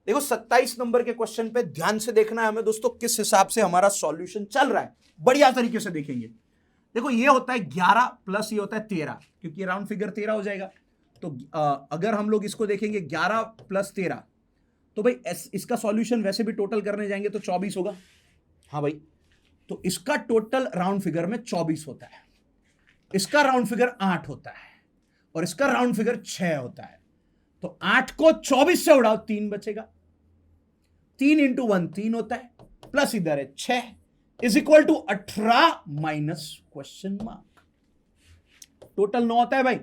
देखो 27 नंबर के क्वेश्चन पे ध्यान से देखना है हमें दोस्तों, किस हिसाब से हमारा सॉल्यूशन चल रहा है, बढ़िया तरीके से देखेंगे। देखो ये होता है 11 प्लस ये होता है 13, क्योंकि राउंड फिगर 13 हो जाएगा। तो अगर हम लोग इसको देखेंगे 11 + 13, तो भाई इसका सॉल्यूशन वैसे भी टोटल करने जाएंगे तो 24 होगा। हाँ भाई, तो इसका टोटल राउंड फिगर में 24 होता है, इसका राउंड फिगर 8 होता है और इसका राउंड फिगर 6 होता है। तो 8 को 24 से उड़ाओ 3 बचेगा, 3 × 1 3 होता है, प्लस इधर है 6 is equal to 18 minus question mark, total 9 होता है भाई।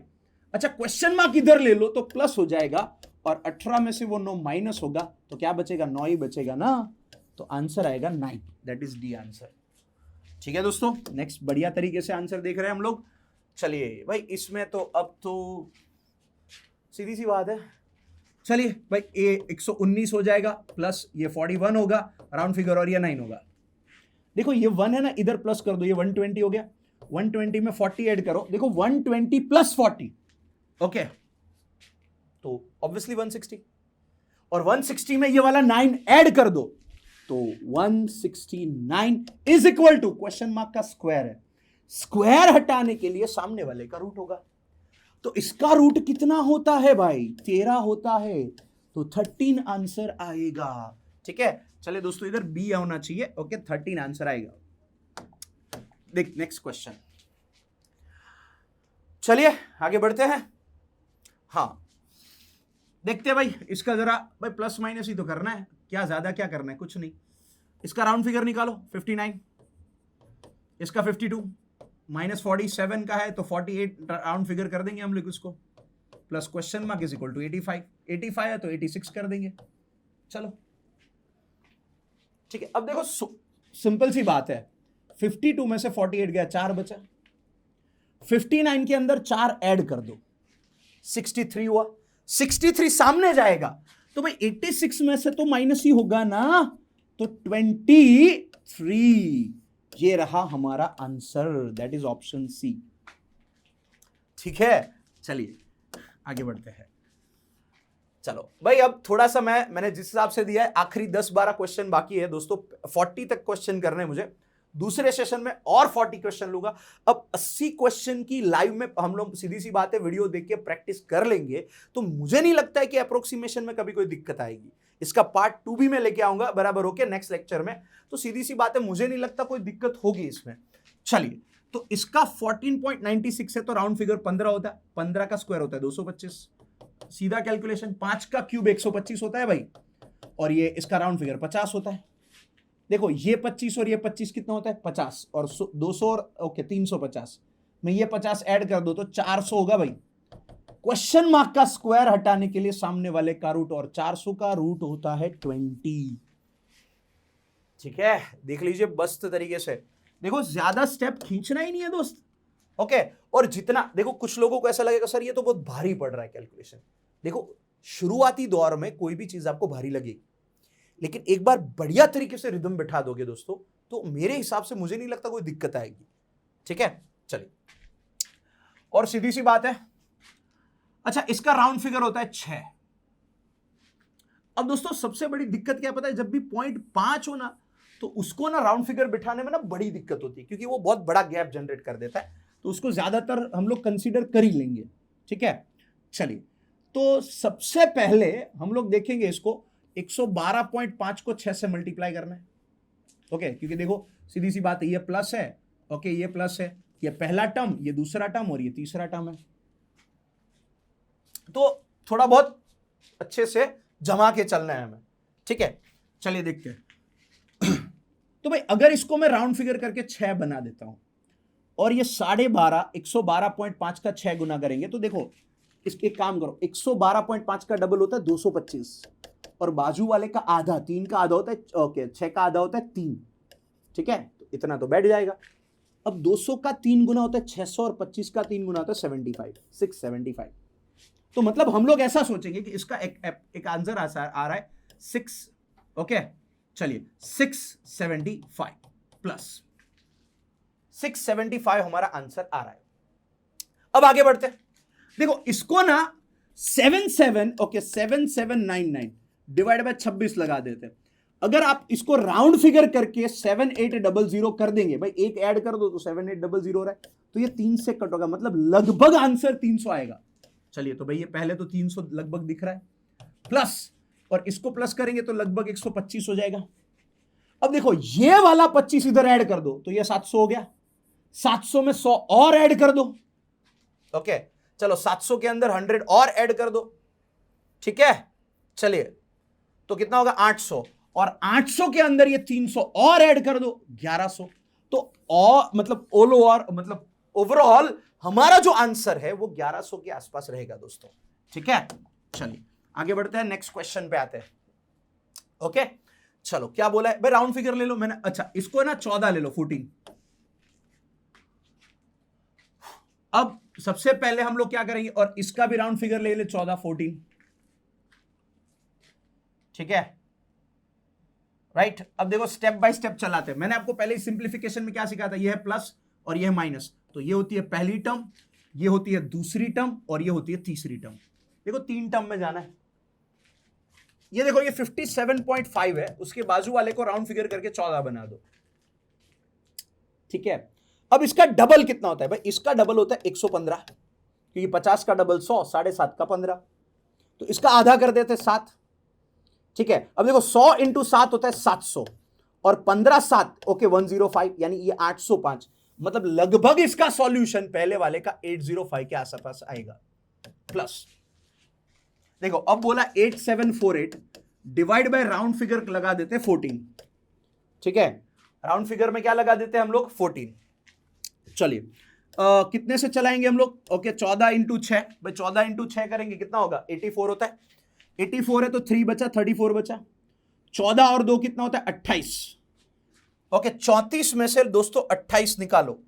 अच्छा क्वेश्चन मार्क इधर ले लो तो प्लस हो जाएगा और 18 में से वो 9 माइनस होगा तो क्या बचेगा, 9 ही बचेगा ना, तो आंसर आएगा 9, दैट इज डी आंसर। ठीक है दोस्तों, नेक्स्ट बढ़िया तरीके से आंसर देख रहे हैं हम लोग। चलिए भाई इसमें तो अब तो सीधी सी बात है, चलिए भाई ये 119 हो जाएगा प्लस ये 41 होगा राउंड फिगर और ये 9 होगा। देखो ये 1 है ना, इधर प्लस कर दो, ये 120 हो गया, 120 में 40 ऐड करो, देखो 120 + 40 ओके, तो ऑब्वियसली 160, और 160 में ये वाला 9 ऐड कर दो तो 169 is equal to question mark का स्क्वायर है, स्क्वायर हटाने के लिए सामने वाले का रूट होगा, तो इसका रूट कितना होता है भाई, 13 होता है, तो 13 आंसर आएगा। ठीक है, चलिए दोस्तों इधर बी होना चाहिए, ओके 13 आंसर आएगा। देख नेक्स्ट क्वेश्चन, चलिए आगे बढ़ते हैं। हाँ देखते हैं भाई, इसका जरा भाई प्लस माइनस ही तो करना है, क्या ज्यादा क्या करना है, कुछ नहीं। इसका राउंड फिगर निकालो 59, इसका 52, -47 का है तो 48 राउंड फिगर कर देंगे हम लोग इसको, plus question mark is equal to 85, 85 है तो 86 कर देंगे। चलो ठीक है, अब देखो सिंपल सी बात है, 52 में से 48 गया, 4 बचा, 59 के अंदर 4 ऐड कर दो, 63 हुआ, 63 सामने जाएगा तो भाई 86 में से तो माइनस ही होगा ना, तो 23, ये रहा हमारा answer, that is option C. ठीक है, चलिए आगे बढ़ते हैं। चलो भाई अब थोड़ा सा मैंने जिस हिसाब से दिया है, आखिरी 10-12 क्वेश्चन बाकी है दोस्तों, 40 तक क्वेश्चन करने हैं मुझे, दूसरे सेशन में और 40 क्वेश्चन लूंगा। अब 80 क्वेश्चन की लाइव में हम लोग सीधी सी बात है वीडियो देख के प्रैक्टिस कर लेंगे, तो मुझे नहीं लगता है कि अप्रोक्सीमेशन में कभी कोई दिक्कत आएगी। इसका पार्ट 2 भी मैं लेके आऊंगा बराबर होके नेक्स्ट लेक्चर में, तो सीधी सी बात है मुझे नहीं लगता कोई दिक्कत होगी इसमें। चलिए, तो इसका 14.96 है तो राउंड फिगर 15 होता है, 15 का स्क्वायर होता है 225, सीधा कैलकुलेशन, 5 का क्यूब 125 होता है भाई, और ये इसका राउंड फिगर 50 होता है। देखो ये 25 और ये 25 कितना होता है 50, और 200 और ओके 350 में ये 50 ऐड कर दो तो 400 होगा भाई। क्वेश्चन मार्क का स्क्वायर हटाने के लिए सामने वाले का रूट, और 400 का रूट होता है 20। ठीक है, देख लीजिए मस्त तरीके से, देखो ज्यादा स्टेप खींचना ही नहीं है दोस्त, ओके। और जितना देखो, कुछ लोगों को ऐसा लगेगा सर ये तो बहुत भारी पड़ रहा है कैलकुलेशन, देखो शुरुआती दौर में कोई भी चीज आपको भारी लगेगी, लेकिन एक बार बढ़िया तरीके से रिदम बिठा दोगे दोस्तों, तो मेरे हिसाब से मुझे नहीं लगता कोई दिक्कत आएगी। ठीक है, चलिए, और सीधी सी बात है, अच्छा इसका राउंड फिगर होता है 6। अब दोस्तों सबसे बड़ी दिक्कत क्या पता है, जब भी 0.5 हो ना, तो उसको ना राउंड फिगर बिठाने में ना बड़ी दिक्कत होती है, क्योंकि वो बहुत बड़ा गैप जनरेट कर देता है, तो उसको ज्यादातर हम लोग कंसीडर कर ही लेंगे। ठीक है, चलिए, तो सबसे पहले हम लोग देखेंगे इसको 112.5 को 6 से मल्टीप्लाई करना है, ओके, क्योंकि देखो सीधी सी बात है, ये प्लस है, ओके, ये प्लस है, ये पहला टर्म, ये दूसरा टर्म और ये तीसरा टर्म है, तो थोड़ा बहुत अच्छे से जमा के चलना है हमें, ठीक है। चलिए देखते हैं। तो भाई अगर इसको मैं राउंड फिगर करके 6 बना देता हूं और ये 12.5 112.5 का 6 गुना करेंगे, तो देखो इसके काम करो, 112.5 का डबल होता है 225 और बाजू वाले का आधा, 3 का आधा होता है, ओके 6 का आधा होता है 3, ठीक है, तो इतना तो बैठ जाएगा। अब 200 का 3 गुना होता है 600 और 25 का 3 गुना होता है 75, 675। तो मतलब हम लोग ऐसा सोचेंगे कि इसका एक आंसर आ रहा है 6, ओके, चलिए 675 प्लस 675 हमारा आंसर आ रहा है। अब आगे बढ़ते हैं। देखो इसको ना 7799 डिवाइड बाय 26 लगा देते हैं। अगर आप इसको राउंड फिगर करके 7800 कर देंगे, भाई एक ऐड कर दो तो 7800 हो रहा है, तो ये 3 से कट होगा, मतलब लगभग आंसर 300 आएगा। चलिए तो भाई ये पहले तो 300 लगभग दिख रहा है, प्लस और इसको प्लस करेंगे तो लगभग 125 हो जाएगा। अब देखो ये वाला 25 इधर ऐड कर दो तो ये 700 हो गया, 700 में 100 और ऐड कर दो, ओके, चलो 700 के अंदर 100 और ऐड कर दो, ठीक है, चलिए तो कितना होगा 800, और 800 के अंदर ये 300 और ऐड कर दो 1100, तो और मतलब मतलब ओवरऑल हमारा जो आंसर है वो 1100 के आसपास रहेगा दोस्तों, ठीक है। चलिए आगे बढ़ते हैं, नेक्स्ट क्वेश्चन पे आते हैं, ओके। चलो क्या बोला है भाई, राउंड फिगर ले लो मैंने, अच्छा इसको ना 14 ले लो, 14। अब सबसे पहले हम लोग क्या करेंगे, और इसका भी राउंड फिगर ले ले 14, 14, ठीक है, राइट। अब देखो स्टेप बाय स्टेप चलाते हैं। मैंने आपको पहले सिंप्लीफिकेशन में क्या सिखाया था, ये है प्लस और ये है माइनस, तो ये होती है पहली टर्म, ये होती है दूसरी टर्म और ये होती है तीसरी टर्म। देखो 3 टर्म में जाना है। ये देखो ये 57.5 है, उसके बाजू वाले को राउंड फिगर करके 14 बना दो, ठीक है। अब इसका डबल कितना होता है भाई, इसका डबल होता है 115, क्योंकि 50 का डबल 100, 7.5 का 15, तो इसका आधा कर देते 7, ठीक है। अब देखो 100 इंटू 7 होता है 700 और 15 7, ओके 105, यानी ये 805, मतलब लगभग इसका सॉल्यूशन पहले वाले का 805 के आसपास आएगा, प्लस देखो अब बोला 8748 डिवाइड बाय राउंड फिगर लगा देते 14, ठीक है, राउंड फिगर में क्या लगा देते हैं हम लोग 14। चलिए कितने से चलाएंगे हम लोग, ओके 14 इंटू 6, भाई 14 इंटू 6 करेंगे कितना होगा 84 होता है, 84 है तो 3 बचा, 34 बचा, 14 और 2 कितना होता है 28, ओके 34 में से दोस्तों 28 निकालो,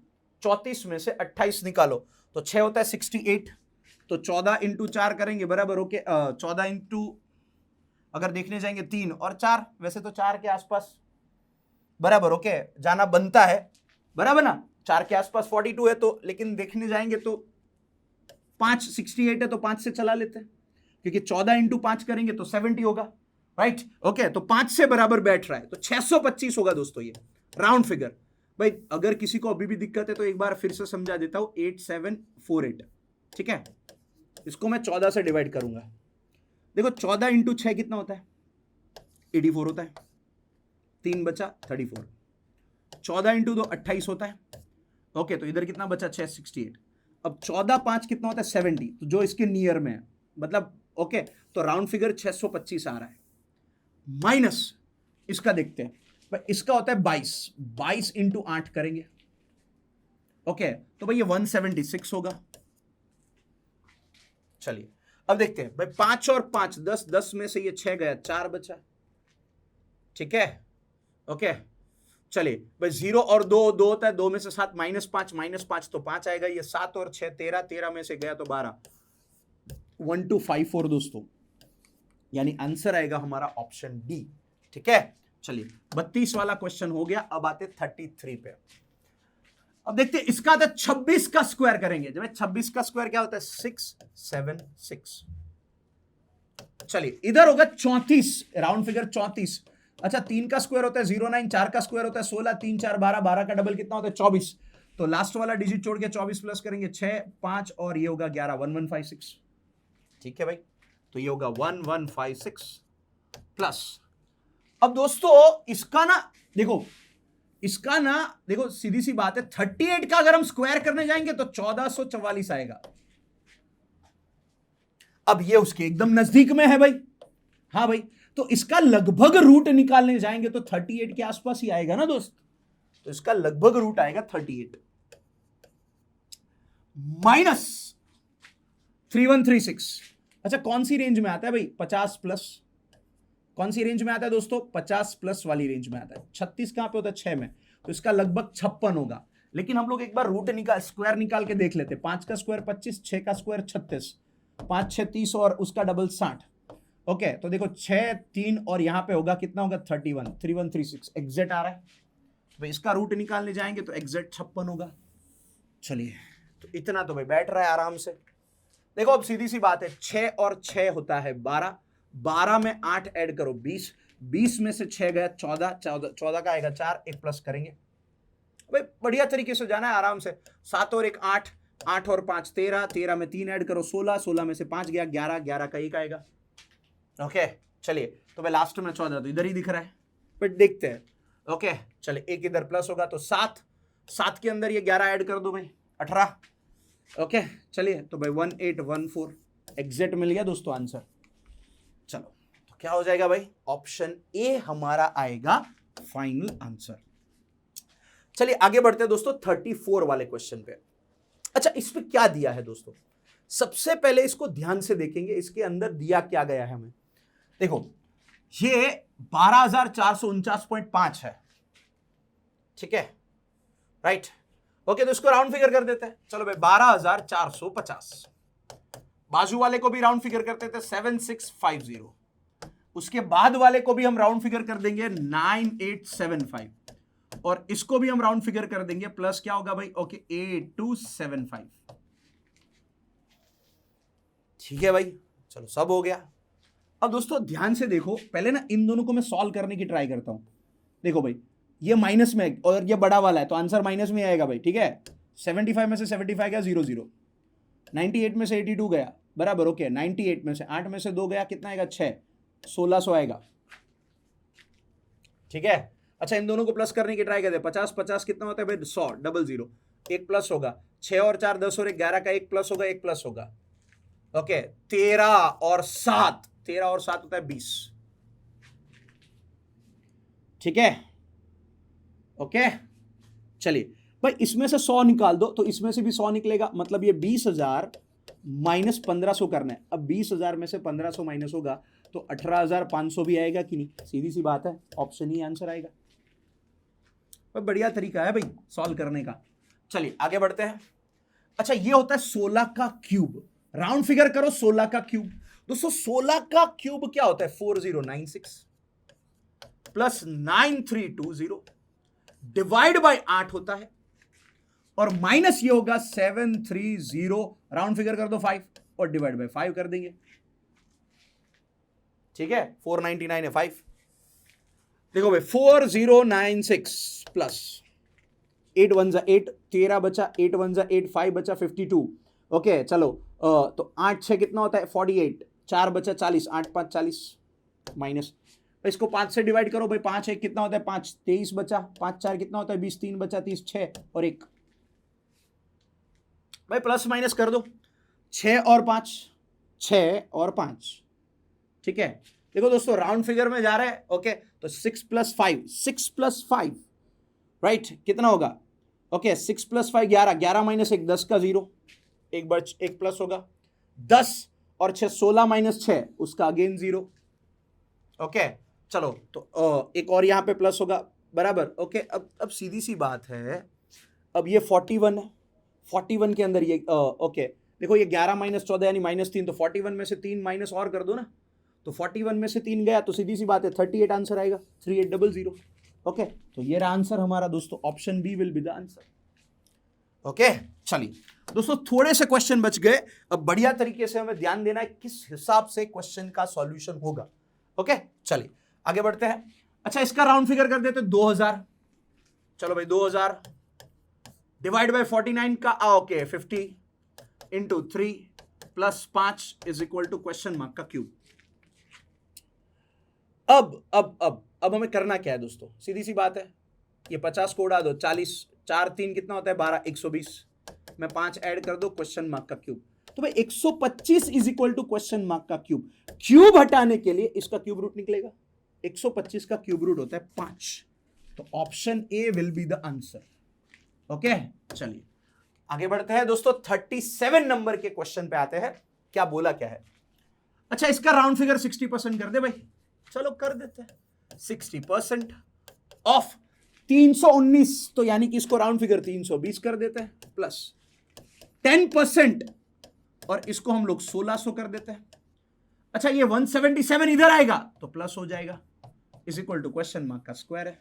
34 में से 28 निकालो तो 6 होता है 68, तो 14 इंटू 4 करेंगे बराबर, ओके 14 इंटू अगर देखने जाएंगे 3 और 4, वैसे तो 4 के आसपास बराबर, ओके जाना बनता है बराबर ना, 4 के आसपास 42 है, तो लेकिन देखने जाएंगे तो 5 68 है तो 5 से चला लेते हैं, क्योंकि 14 इंटू 5 करेंगे तो 70 होगा, राइट, ओके तो 5 से बराबर बैठ रहा है, तो 625 होगा दोस्तों ये राउंड फिगर। भाई अगर किसी को अभी भी दिक्कत है तो एक बार फिर से समझा देता हूं, 8748, ठीक है, इसको मैं 14 से डिवाइड करूंगा। देखो 14 इंटू 6 कितना होता है 84 होता है, 3 बचा 34, 14 इंटू 2 28 होता है, ओके तो इधर कितना बचा 6 68, अब 14 5 कितना होता है 70, तो जो इसके नियर में है मतलब, ओके तो राउंड फिगर 625 आ रहा है, माइनस इसका देखते हैं, इसका होता है 22 इंटू 8 करेंगे, ओके तो भाई ये 176 होगा। चलिए अब देखते हैं भाई 5 और 5 10, 10 में से ये 6 गया, 4 बचा, ठीक है, ओके चलिए भाई 0 और 2 2 होता है, 2 में से 7 -5 तो 5 आएगा, ये 7 और 6 13, 13 में से गया तो 12, 1254 दोस्तों, यानी आंसर आएगा हमारा ऑप्शन डी, ठीक है। चलिए 32 वाला क्वेश्चन हो गया, अब आते 33 पे। अब देखते हैं इसका था 26 का स्क्वायर करेंगे, जब 26 का स्क्वायर क्या होता है 676, चलिए इधर होगा 34, राउंड फिगर 34, अच्छा 3 का स्क्वायर होता है 09, 4 का स्क्वायर होता है 16, 3 4 12, 12 का डबल कितना होता है 24, तो लास्ट वाला डिजिट छोड़ के 24 प्लस करेंगे 6 5 और ये होगा 11, 1156, ठीक है भाई, तो ये होगा 1156 प्लस। अब दोस्तों इसका ना देखो इसका ना देखो सीधी सी बात है, 38 का अगर हम स्क्वायर करने जाएंगे तो 1444 आएगा। अब ये उसके एकदम नजदीक में है भाई, हाँ भाई, तो इसका लगभग रूट निकालने जाएंगे तो 38 के आसपास ही आएगा ना दोस्त। तो इसका लगभग रूट आएगा 38 माइनस 3136। अच्छा कौन सी रेंज में आता है भाई? 50 प्लस। कौन सी रेंज में आता है दोस्तों? 50 प्लस वाली रेंज में आता है। 36 कहां पे होता है? 6 में। तो इसका लगभग 56 होगा। लेकिन हम लोग एक बार रूट निकाल स्क्वायर निकाल के देख लेते। 5 का स्क्वायर 25, 6 का स्क्वायर 36, 5 6 30 और उसका डबल 60। ओके तो देखो 6 3 और यहां पे होगा कितना होगा? 31, 3136 एग्जैक्ट आ रहा है। भाई इसका रूट निकालने जाएंगे तो एग्जैक्ट 56 होगा। चलिए तो इतना तो भाई बैठ रहा है आराम से। देखो अब सीधी सी बात है, 6 और 6 होता है 12, 12 में 8 ऐड करो 20, 20 में से 6 गया 14, 14 का आएगा 4, एक प्लस करेंगे भाई। बढ़िया तरीके से जाना है आराम से। 7 और 1 8, 8 और 5 13, 13 में 3 ऐड करो 16, 16 में से 5 गया 11, 11 का 1 आएगा। ओके चलिए तो भाई लास्ट में 14 तो इधर ही दिख रहा है, बट देखते हैं। ओके चलिए एक इधर प्लस होगा तो 7, 7 के अंदर ये 11 ऐड कर दो भाई 18। ओके चलिए तो भाई 1814 एग्जैक्ट मिल गया दोस्तों आंसर। चलो तो क्या हो जाएगा भाई? ऑप्शन ए हमारा आएगा फाइनल आंसर। चलिए आगे बढ़ते हैं दोस्तों 34 वाले क्वेश्चन पे। अच्छा इस पे क्या दिया है दोस्तों? सबसे पहले इसको ध्यान से देखेंगे, इसके अंदर दिया क्या गया है हमें। देखो ये 12,449.5 है, ठीक है, राइट। ओके तो इसको राउंड फिगर कर देते हैं। चलो भाई 12,450, बाजू वाले को भी राउंड फिगर करते थे 7650, उसके बाद वाले को भी हम राउंड फिगर कर देंगे 9875, और इसको भी हम राउंड फिगर कर देंगे प्लस क्या होगा भाई? ओके 8275। ठीक है भाई, चलो सब हो गया। अब दोस्तों ध्यान से देखो, पहले ना इन दोनों को मैं सॉल्व करने की ट्राई करता हूं। देखो भाई ये माइनस में और ये बड़ा वाला है तो आंसर माइनस में आएगा भाई, ठीक है। 75 में से 75 गया 0 0, 98 में से 82 गया बराबर। ओके 98 में से 8 में से 2 गया कितना आएगा? 6, 1600 आएगा, ठीक है। अच्छा इन दोनों को प्लस करने की ट्राई करते हैं। 50 50 कितना होता है भाई? 100, डबल 0, एक प्लस होगा। 6 और 4 10 और 11 का एक प्लस होगा, एक प्लस होगा। ओके 13 और 7, 13 और 7 होता है 20, ठीक है। ओके चलिए भाई इसमें से 100 निकाल दो तो इसमें से भी 100 निकलेगा, मतलब ये 20,000 माइनस 1500 करना है। अब 20,000 में से 1500 माइनस होगा तो 18,500 भी आएगा कि नहीं? सीधी सी बात है, ऑप्शन ही आंसर आएगा। भाई बढ़िया तरीका है भाई सॉल्व करने का। चलिए आगे बढ़ते हैं। अच्छा ये होता है 16 का क्यूब, राउंड फिगर करो 16 का क्यूब। दोस्तों 16 का क्यूब क्या होता है? 4096 प्लस 9320 डिवाइड बाय 8 होता है, और माइनस ये होगा 730, राउंड फिगर कर दो 5 और डिवाइड बाय 5 कर देंगे, ठीक है। 499 है 5। देखो भाई 4096 प्लस 8 1 जा 8, 13 बचा, 8 1 जा 8, 5 बचा 52। ओके चलो तो 8 6 कितना होता है? 48, 4 बचा 40, 8 5 40 माइनस, इसको 5 से डिवाइड करो भाई। 5 1 कितना होता है? 5, 23 बचा, 5 4 कितना होता है? 20, 3 बचा 30, 6 और 1 भाई प्लस माइनस कर दो। 6 और 5, 6 और 5, ठीक है। देखो दोस्तों राउंड फिगर में जा रहा है। ओके तो 6 प्लस 5, 6 प्लस 5 राइट कितना होगा? ओके 6 प्लस 5 11, 11 माइनस 1 10 का 0, एक प्लस होगा। 10 और 6 16 माइनस 6 उसका अगेन 0। ओके चलो तो एक और यहां पे प्लस होगा बराबर। ओके अब सीधी सी बात है, अब ये 41 है, 41 के अंदर ये ओके देखो ये 11 माइनस 14 यानी माइनस 3, तो 41 में से 3 माइनस और कर दो ना, तो 41 में से 3 गया तो सीधी सी बात है 38 आंसर आएगा, 3800। ओके तो ये रहा आंसर हमारा दोस्तों, option B will be the answer. Okay चलिए दोस्तों थोड़े से क्वेश्चन बच गए, अब बढ़िया तरीके से हमें ध्यान देना है किस हिसाब से क्वेश्चन का सॉल्यूशन होगा। ओके चलिए आगे बढ़ते हैं। अच्छा इसका राउंड फिगर कर देते 2000। चलो भाई 2000 डिवाइड बाय 49 का okay 50 into 3 plus 5 is equal to question mark का क्यूब। अब हमें करना क्या है दोस्तों? सीधी सी बात है, ये 50 को उड़ा दो, 40, 4 3 कितना होता है 12, 120 में 5 ऐड कर दो, क्वेश्चन मार्क का क्यूब। तो भाई 125 is equal to question mark का क्यूब। क्यूब हटाने के लिए इसका क्यूब रूट निकलेगा, 125 का क्यूब रूट होता है 5, तो option A will be the answer. Okay चलिए आगे बढ़ते हैं दोस्तों, 37 नंबर के क्वेश्चन पे आते हैं। क्या बोला क्या है? अच्छा इसका राउंड फिगर 60% कर दे भाई, चलो कर देते हैं। 60% ऑफ 319, तो यानी कि इसको राउंड फिगर 320 कर देते हैं, प्लस 10% और इसको हम लोग 1600 कर देते हैं। अच्छा ये 177 इधर आएगा तो प्लस हो जाएगा, is equal to question mark का स्क्वायर है।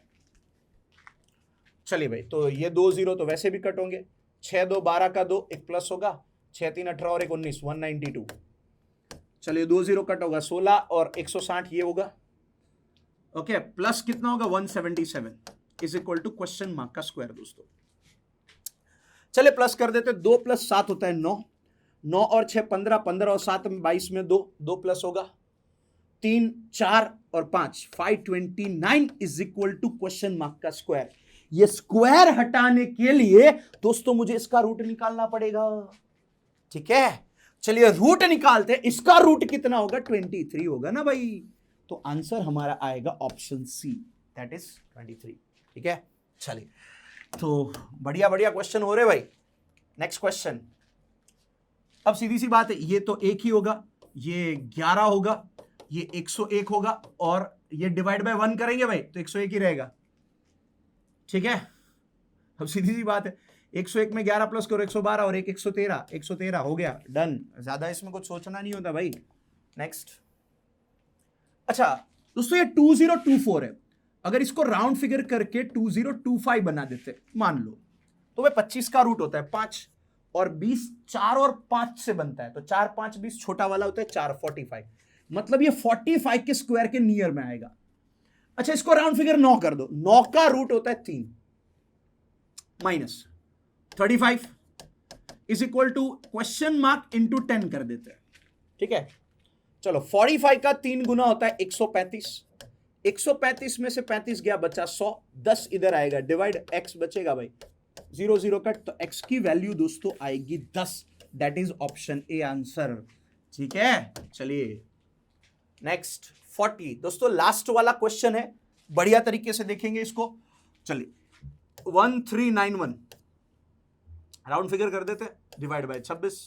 चलिए भाई, तो ये 2 0 तो वैसे भी कट होंगे, 6 2 12 का 2, एक प्लस होगा, 6 3 18 और 1 19, 192। चलिए 2 0 कट होगा, 16 और 160 ये होगा। ओके प्लस कितना होगा 177 is equal to question mark का स्क्वायर। दोस्तों चलिए प्लस कर देते, 2 + 7 होता है 9, 9 और 6 15, 15 और 7 में 22 में 2, 2 प्लस होगा, 3 4 और 5 529 is equal to question mark का स्क्वायर। ये स्क्वायर हटाने के लिए दोस्तों मुझे इसका रूट निकालना पड़ेगा, ठीक है। चलिए रूट निकालते हैं, इसका रूट कितना होगा 23 होगा ना भाई, तो आंसर हमारा आएगा ऑप्शन सी, दैट इज 23, ठीक है। चलिए तो बढ़िया बढ़िया क्वेश्चन हो रहे भाई। नेक्स्ट क्वेश्चन, अब सीधी सी बात है, ये तो एक ही होगा, ये 11 होगा, ये 101 होगा, और ये डिवाइड बाय 1 करेंगे भाई तो 101 ही रहेगा, ठीक है। अब सीधी सी बात है, 101 में 11 प्लस करो 112 और 1 113, 113 हो गया, डन। ज्यादा इसमें कुछ सोचना नहीं होता भाई। नेक्स्ट, अच्छा दोस्तों ये 2024 है, अगर इसको राउंड फिगर करके 2025 बना देते मान लो, तो वह 25 का रूट होता है 5 और 20 4 और 5 से बनता है, तो 4 5 20 छोटा वाला होता है 4 45, मतलब ये 45 के स्क्वायर के नियर में आएगा। अच्छा इसको राउंड फिगर 9 कर दो, 9 का रूट होता है 3 minus 35 is equal to question mark into 10 कर देते हैं, ठीक है। चलो 45 का 3 गुना होता है 135, 135 में से 35 गया बचा 100, 10 इधर आएगा, डिवाइड x बचेगा भाई 0 0 कट, तो x की वैल्यू दोस्तों आएगी 10, that is option A answer, ठीक है। चलिए नेक्स्ट 40, दोस्तों लास्ट वाला क्वेश्चन है, बढ़िया तरीके से देखेंगे इसको। चलिए 1391 राउंड फिगर कर देते, डिवाइड बाय 26,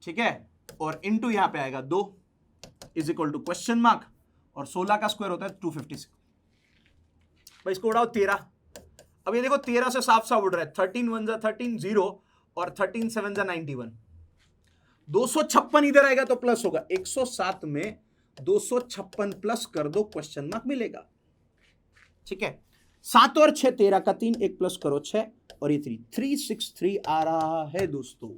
ठीक है, और इनटू यहां पे आएगा 2 is equal to question mark, और 16 का स्क्वायर होता है 256 भाई, इसको उड़ाओ 13। अब ये देखो 13 से साफ साफ उड़ रहा है, 13 1 जा 13 0 और 13 7 जा 91, 256 इधर आएगा तो प्लस होगा, 107 में 256 प्लस कर दो, क्वेश्चन मार्क मिलेगा, ठीक है। 7 और 6 13 का 3, एक प्लस करो 6 और ये 363 आ रहा है दोस्तों,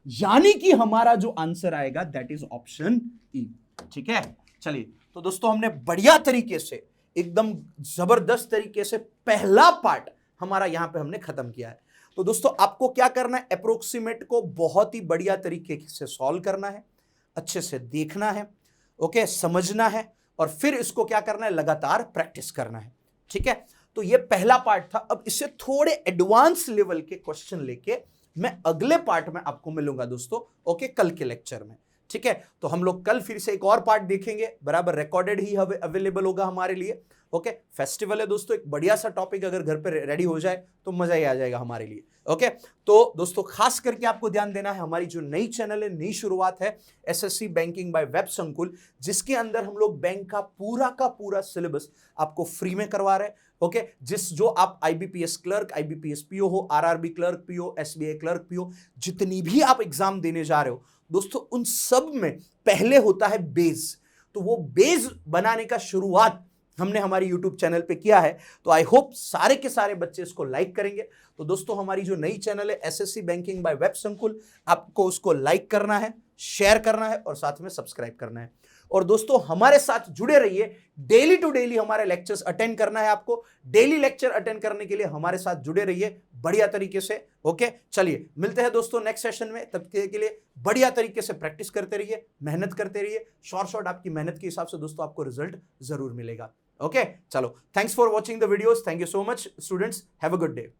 यानी कि हमारा जो आंसर आएगा दैट इज ऑप्शन ई, ठीक है। चलिए तो दोस्तों हमने बढ़िया तरीके से, एकदम जबरदस्त तरीके से पहला पार्ट हमारा यहां पे हमने खत्म किया है। तो दोस्तों आपको क्या करना है, अप्रोक्सीमेट को बहुत ही बढ़िया तरीके से सॉल्व करना है, अच्छे से देखना है, ओके समझना है, और फिर इसको क्या करना है, लगातार प्रैक्टिस करना है, ठीक है। तो ये पहला पार्ट था। अब इससे थोड़े एडवांस लेवल के क्वेश्चन लेके मैं अगले पार्ट में आपको मिलूंगा दोस्तों, ओके कल के लेक्चर में, ठीक है। तो हम लोग कल फिर से एक और पार्ट देखेंगे, बराबर रिकॉर्डेड ही अवेलेबल होगा हमारे लिए, ओके। फेस्टिवल है दोस्तों, एक बढ़िया सा टॉपिक अगर घर पे रेडी हो जाए तो मजा ही आ जाएगा हमारे लिए, ओके। तो दोस्तों खास करके आपको ध्यान देना है, हमारी जो नई चैनल है, नई शुरुआत है एसएससी बैंकिंग बाय वेब संकुल, जिसके अंदर हम लोग बैंक का पूरा सिलेबस आपको फ्री में करवा रहे हैं, ओके। जो आप आईबीपीएस क्लर्क, आईबीपीएस पीओ हो, RRB clerk PO, SBI clerk PO, जितनी भी आप एग्जाम देने जा रहे हो दोस्तों, उन सब में पहले होता है बेस। तो वो बेस बनाने का शुरुआत हमने हमारी यूट्यूब चैनल पे किया है, तो आई होप सारे के सारे बच्चे इसको लाइक करेंगे। तो दोस्तों हमारी जो नई चैनल है एसएससी बैंकिंग बाय वेब संकुल, आपको उसको लाइक करना है, शेयर करना है और साथ में सब्सक्राइब करना है। और दोस्तों हमारे साथ जुड़े रहिए, डेली टू डेली हमारे लेक्चर्स अटेंड करना है आपको। डेली लेक्चर अटेंड करने के लिए हमारे साथ जुड़े रहिए बढ़िया तरीके से, ओके। चलिए मिलते हैं दोस्तों नेक्स्ट सेशन में, तब के लिए बढ़िया तरीके से प्रैक्टिस करते रहिए, मेहनत करते रहिए, शॉर्ट आपकी मेहनत के हिसाब से दोस्तों आपको रिजल्ट जरूर मिलेगा। ओके चलो, thanks for watching the videos, thank you so much students, have a good day.